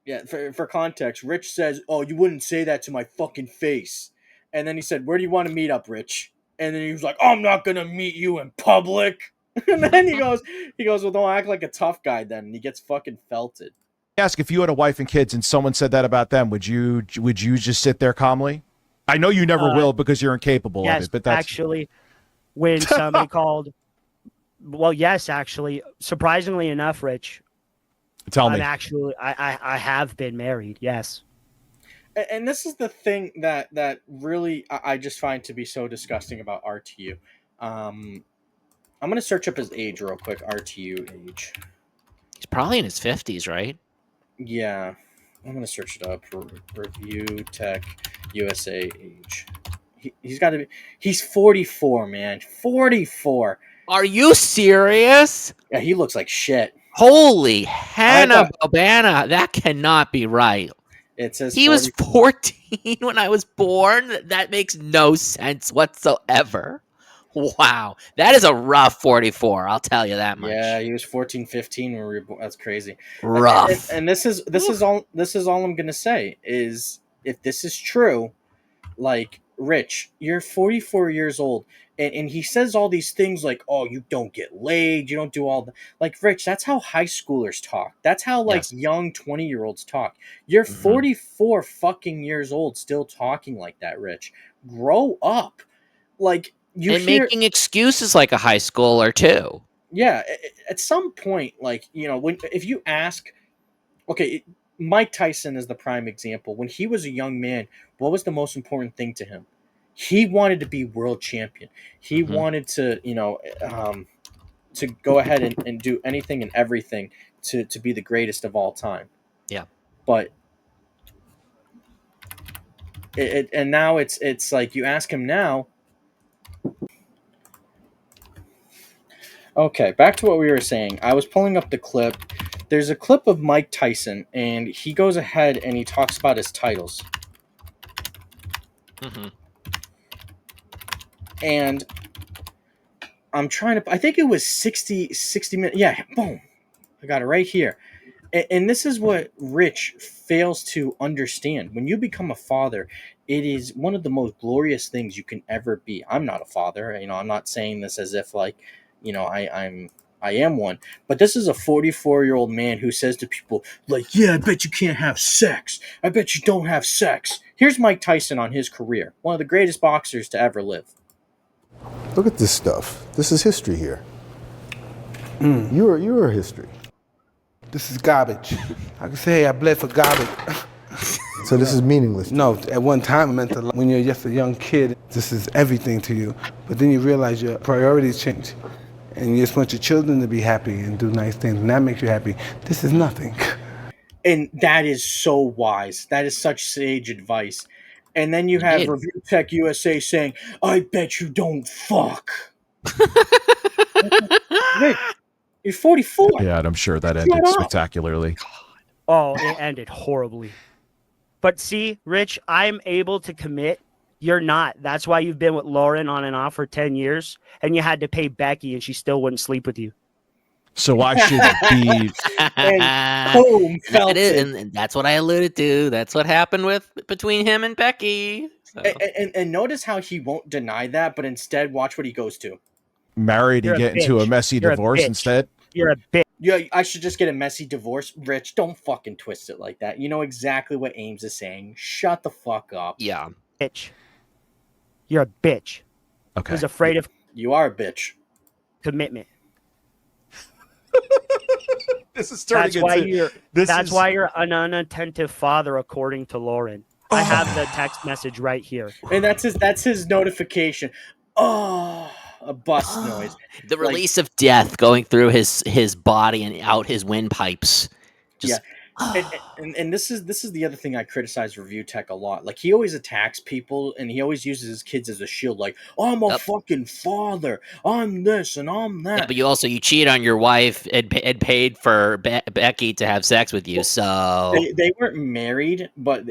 Yeah, for context, Rich says, "Oh, you wouldn't say that to my fucking face." And then he said, "Where do you want to meet up, Rich?" And then he was like, "I'm not gonna meet you in public." And then he goes, "Well, don't act like a tough guy." Then and he gets fucking felted. Ask, if you had a wife and kids and someone said that about them, would you just sit there calmly? I know you never will because you're incapable of it. But that's actually when somebody called. Well, yes, actually, surprisingly enough, Rich. Tell me. I have been married. Yes. And this is the thing that really I just find to be so disgusting about RTU. I'm gonna search up his age real quick. RTU age. He's probably in his 50s, right? Yeah, I'm gonna search it up. Review Tech USA age. He's got to be. He's 44, man. 44. Are you serious? Yeah, he looks like shit. Holy Hannah Bobana, that cannot be right. It says he was 14 when I was born. That makes no sense whatsoever. Wow, that is a rough 44. I'll tell you that much. Yeah, he was 14, 15 when we were born. That's crazy. Rough. And this is all I'm gonna say is, if this is true, like, Rich, you're 44 years old, and he says all these things like, "Oh, you don't get laid, you don't do all the," like, Rich, that's how high schoolers talk. That's how, like, young 20-year-olds talk. You're 44 fucking years old still talking like that, Rich. Grow up. Like, making excuses like a high schooler too. Yeah, at some point, like, if you ask, okay, Mike Tyson is the prime example. When he was a young man, what was the most important thing to him? He wanted to be world champion. He wanted to, to go ahead and do anything and everything to be the greatest of all time. Yeah. But and now it's like, you ask him now. Okay, back to what we were saying. I was pulling up the clip. There's a clip of Mike Tyson, and he goes ahead and he talks about his titles. And I'm trying to, I think it was 60 minutes. Yeah, boom. I got it right here. And this is what Rich fails to understand. When you become a father, it is one of the most glorious things you can ever be. I'm not a father. I'm not saying this as if, like, I am one, but this is a 44-year-old man who says to people, like, "Yeah, I bet you can't have sex. I bet you don't have sex." Here's Mike Tyson on his career, one of the greatest boxers to ever live. Look at this stuff. This is history here. You're history. This is garbage. I can say I bled for garbage. So this is meaningless. No, at one time it meant a lot. When you're just a young kid, this is everything to you. But then you realize your priorities change. And you just want your children to be happy and do nice things, and that makes you happy. This is nothing. And that is so wise. That is such sage advice. And then you have Review Tech USA saying, "I bet you don't fuck." Rick, you're 44. Yeah, and I'm sure that ended spectacularly. Oh, it ended horribly. But see, Rich, I'm able to commit. You're not. That's why you've been with Lauren on and off for 10 years, and you had to pay Becky, and she still wouldn't sleep with you. So I should be. And boom, felt it. And that's what I alluded to. That's what happened between him and Becky. So. And notice how he won't deny that, but instead, watch what he goes to. Married and get into a messy divorce instead. You're a bitch. Yeah, I should just get a messy divorce. Rich, don't fucking twist it like that. You know exactly what Ames is saying. Shut the fuck up. Yeah. Bitch. You're a bitch. Okay. Who's afraid of... You are a bitch. Commitment. This is turning That's why you're an unattentive father, according to Lauren. I have the text message right here. And that's his notification. Oh, a bust noise. The release of death going through his body and out his windpipes. And this is the other thing I criticize Review Tech a lot. Like he always attacks people, and he always uses his kids as a shield. Like I'm a Yep. fucking father. I'm this and I'm Yeah, that. but you cheat on your wife and paid for Becky to have sex with you. So They weren't married, but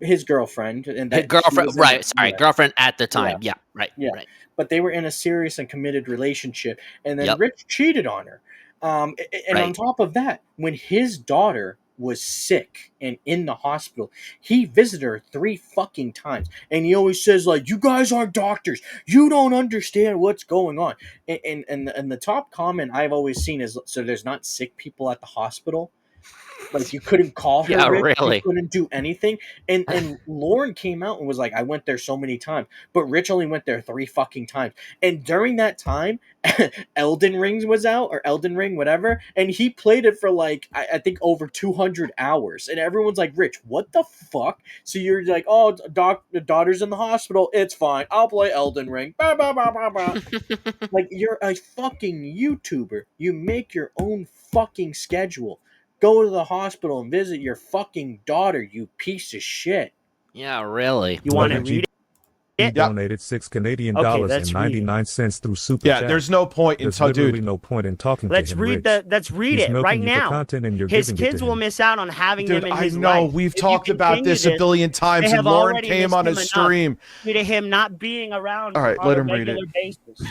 his girlfriend and his that she girlfriend, was in right? Sorry, yeah, girlfriend at the yeah, time. Yeah, right, yeah. right. But they were in a serious and committed relationship, and then Yep, Rich cheated on her. And on right. top of that, when his daughter was sick and in the hospital, he visited her 3 fucking times, and he always says like, "You guys aren't doctors. You don't understand what's going on." And the top comment I've always seen is, "So there's not sick people at the hospital." Like you couldn't call her Yeah, rich, you really. couldn't do anything. And Lauren came out and was like, I went there so many times, but Rich only went there 3 fucking times. And during that time, Elden Ring was out, or Elden Ring, whatever, and he played it for like I think over 200 hours. And everyone's like, Rich, what the fuck? So you're like, oh, the daughter's in the hospital, it's fine. I'll play Elden Ring. Bah, bah, bah, bah, bah. Like you're a fucking YouTuber. You make your own fucking schedule. Go to the hospital and visit your fucking daughter, you piece of shit. Yeah, really. You want to read He it? donated $6 Okay, Canadian let's read it. 99 cents through Super Yeah, Chat. there's no point in There's telling, literally dude. no point in talking Let's to him, read Rich. the. Let's read He's it milking right you for now. content and you're His giving it kids to will him. miss out on having Dude, him in I his know life. we've If you talked about continue this a billion times, they and have Lauren already came missed on him his enough stream. due to him not being around All right, on let a him read regular it. basis,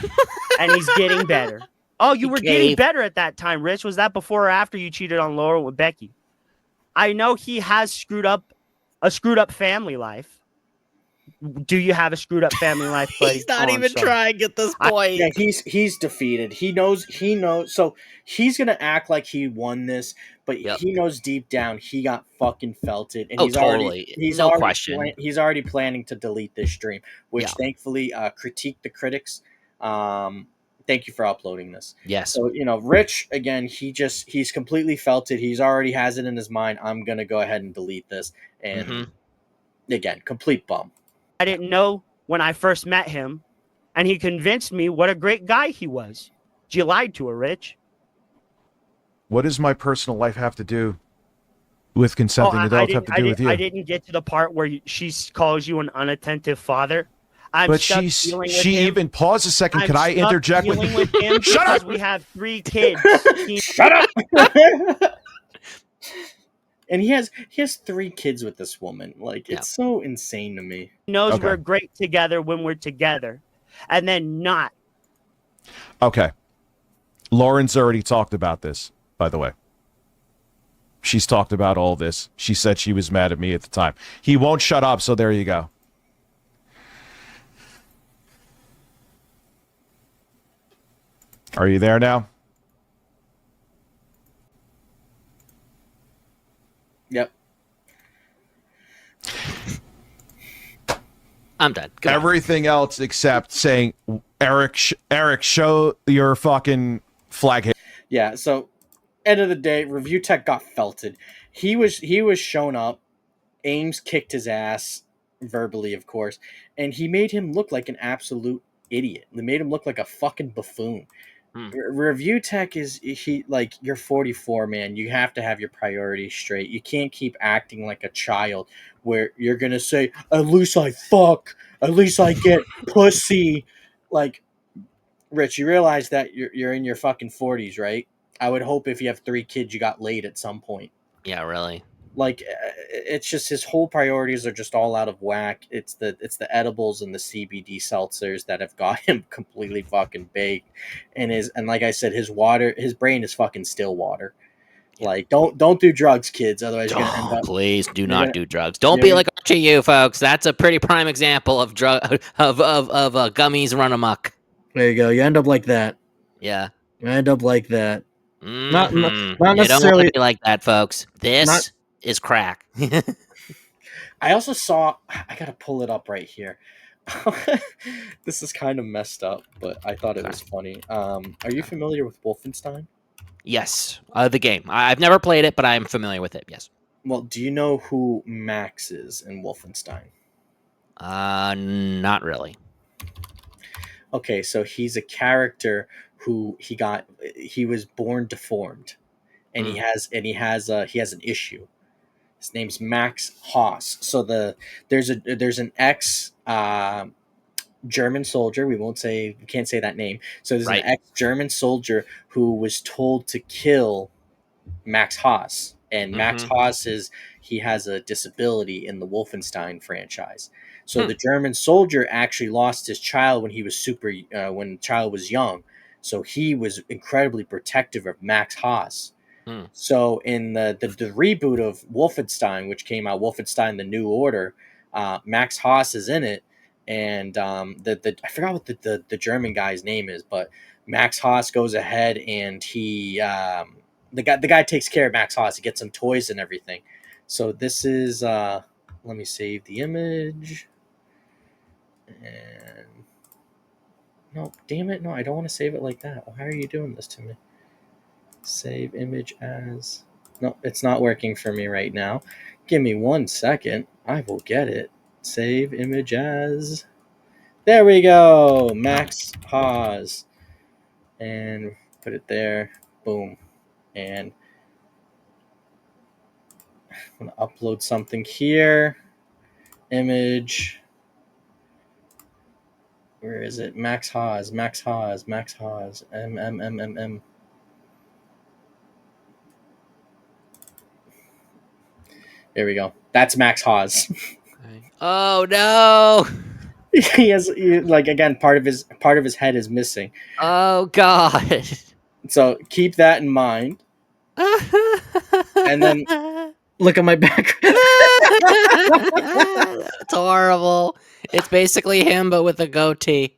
and he's getting better. Oh, you were getting better at that time, Rich. Was that before or after you cheated on Laura with Becky? I know he has a screwed up family life. Do you have a screwed up family life, buddy? He's not even sorry. trying at this point. Yeah, he's defeated. He knows. So he's gonna act like he won this, but Yep. he knows deep down he got fucking felted, and Oh, totally. No question. He's already planning to delete this stream, which Yeah. thankfully critique the critics. Thank you for uploading this. Yes. So Rich again, he's completely felted. He's already has it in his mind. I'm gonna go ahead and delete this, and again, complete bum. I didn't know when I first met him, and he convinced me what a great guy he was. You lied to her, Rich. What does my personal life have to do with consenting adults? Have to do with you? I didn't get to the part where she calls you an unattentive father. But she even pause a second. Could I interject with him? Shut up! We have 3 kids. Shut up! And he has 3 kids with this woman. Like it's so insane to me. He knows we're great together when we're together, and then not. Okay. Lauren's already talked about this, by the way. She's talked about all this. She said she was mad at me at the time. He won't shut up, so there you go. Are you there now? Yep. I'm done. Everything else except saying, Eric, show your fucking flag. Yeah, so end of the day, Review Tech got felted. He was shown up. Ames kicked his ass, verbally, of course, and he made him look like an absolute idiot. They made him look like a fucking buffoon. Review Tech you're 44, man. You have to have your priorities straight. You can't keep acting like a child where you're gonna say, at least I fuck, at least I get pussy. Like, Rich, you realize that you're in your fucking 40s, right? I would hope if you have 3 kids, you got laid at some point. Yeah, really. Like, it's just his whole priorities are just all out of whack. It's the edibles and the CBD seltzers that have got him completely fucking baked. And like I said, his brain is fucking still water. Like, don't do drugs, kids. Otherwise, you're gonna end up. Please do not do drugs. Don't be like RTU, folks. That's a pretty prime example of gummies run amok. There you go. You end up like that. Yeah. You end up like that. Not You necessarily don't want to be like that, folks. This is crack. I also saw. I gotta pull it up right here. This is kind of messed up, but I thought it was funny. Are you familiar with Wolfenstein? Yes, the game. I've never played it, but I'm familiar with it. Yes. Well, do you know who Max is in Wolfenstein? Not really. Okay, so he's a character who he was born deformed, and he has an issue His name's Max Haas. So there's an ex German soldier. We can't say that name. So there's an Right. ex German soldier who was told to kill Max Haas, and Max Mhm. Haas he has a disability in the Wolfenstein franchise. So Hmm. the German soldier actually lost his child when he was when the child was young. So he was incredibly protective of Max Haas. Hmm. So in the reboot of Wolfenstein, which came out, Wolfenstein: The New Order, Max Haas is in it, and the I forgot what the German guy's name is, but Max Haas goes ahead and the guy takes care of Max Haas. He gets some toys and everything. So this is let me save the image. And no, damn it, no, I don't want to save it like that. Why are you doing this to me? Save image as. No, it's not working for me right now. Give me 1 second. I will get it. Save image as. There we go. Max Haas. And put it there. Boom. And I'm going to upload something here. Image. Where is it? Max Haas. Max Haas. Max Haas. M. There we go. That's Max Haas. Okay. Oh no! He has like again part of his head is missing. Oh god! So keep that in mind. And then look at my back. It's horrible. It's basically him, but with a goatee.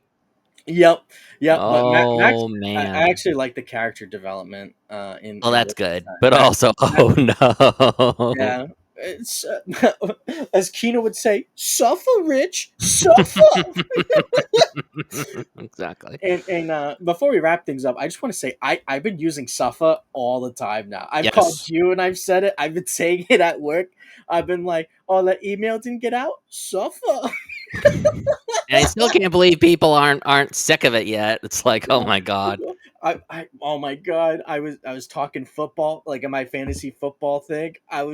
Yep. But Max, Oh I man. actually like the character development Oh, in that's good. Wolfenstein. But also, oh no. Yeah. It's as Kino would say, suffer, Rich, suffer. Exactly. And before we wrap things up, I just want to say I've been using suffer all the time now. I've called Yes. you and I've said it. I've been saying it at work. I've been like, oh, that email didn't get out. Suffer. And I still can't believe people aren't sick of it yet. It's like, oh my god. Oh my god, I was talking football, like in my fantasy football thing. I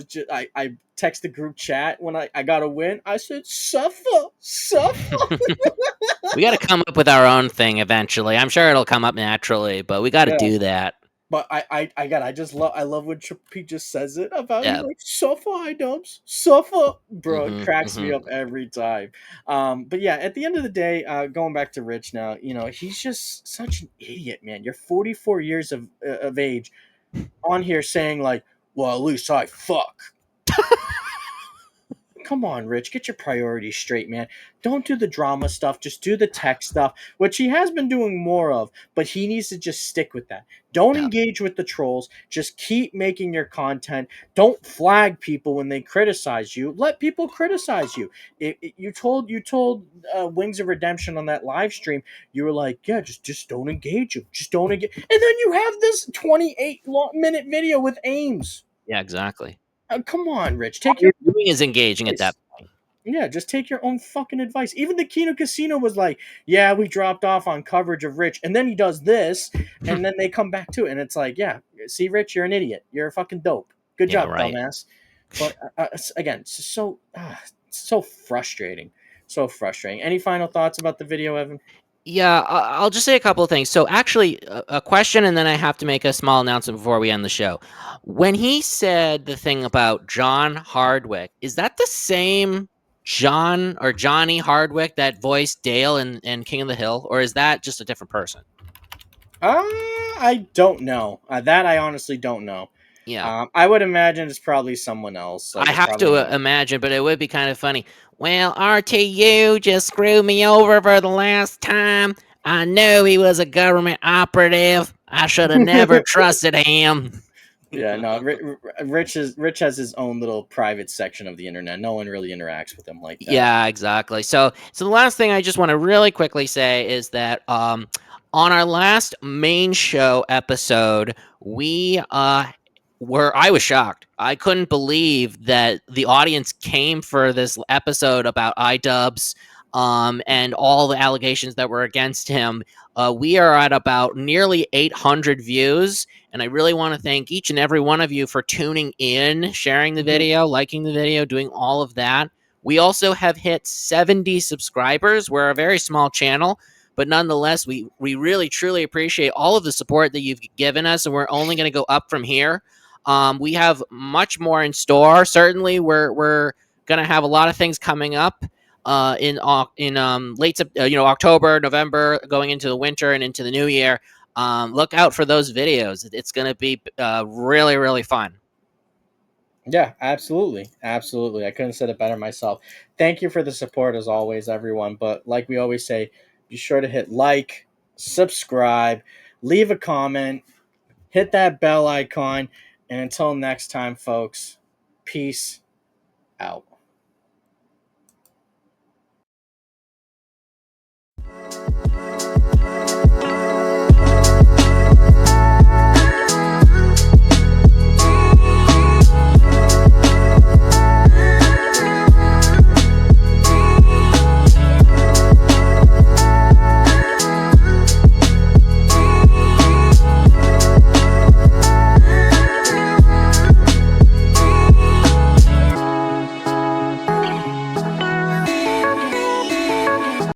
text the group chat when I got a win. I said suffer, suffer. We got to come up with our own thing eventually. I'm sure it'll come up naturally, but we got to Yeah. do that. But I love when Pete just says it about he's Yeah. like suffer, I dubs, suffer, bro. It Mhm. cracks me Mhm. up every time. But yeah, at the end of the day, going back to Rich now, he's just such an idiot, man. You're 44 years of age on here saying like, well, at least I fuck. Come on, Rich, get your priorities straight, man. Don't do the drama stuff, just do the tech stuff, which he has been doing more of, but he needs to just stick with that. Don't Yeah. engage with the trolls, just keep making your content. Don't flag people when they criticize you. Let people criticize you. You told Wings of Redemption on that live stream, you were like, yeah, just don't engage them. Just don't engage. And then you have this 28-minute video with Ames. Yeah, exactly. Come on, Rich, All take your you're doing is engaging at that advice. point. Yeah, just take your own fucking advice. Even the Kino Casino was like, yeah, we dropped off on coverage of Rich. And then he does this, and then they come back to it. And it's like, yeah, see, Rich, you're an idiot. You're a fucking dope. Good Yeah, job, right. dumbass. But again, so frustrating. So frustrating. Any final thoughts about the video, Evan? Yeah, I'll just say a couple of things. So, actually, a question, and then I have to make a small announcement before we end the show. When he said the thing about John Hardwick, is that the same John or Johnny Hardwick that voiced Dale in King of the Hill, or is that just a different person? I don't know. That I honestly don't know. Yeah. I would imagine it's probably someone else. Like I it's have probably to imagine, but it would be kind of funny. Well, RTU just screwed me over for the last time. I knew he was a government operative. I should have never trusted him. Yeah, no. Rich has his own little private section of the internet. No one really interacts with him like that. Yeah, exactly. So the last thing I just want to really quickly say is that on our last main show episode, we I was shocked. I couldn't believe that the audience came for this episode about iDubbbz. and all the allegations that were against him. We are at about nearly 800 views, and I really want to thank each and every one of you for tuning in, sharing the video, liking the video, doing all of that. We also have hit 70 subscribers. We're a very small channel, but nonetheless, we really, truly appreciate all of the support that you've given us, and we're only going to go up from here. We have much more in store. Certainly, we're going to have a lot of things coming up in late October, November, going into the winter and into the new year. Look out for those videos. It's going to be really, really fun. Yeah, absolutely. Absolutely. I couldn't have said it better myself. Thank you for the support as always, everyone. But like we always say, be sure to hit like, subscribe, leave a comment, hit that bell icon. And until next time, folks, peace out.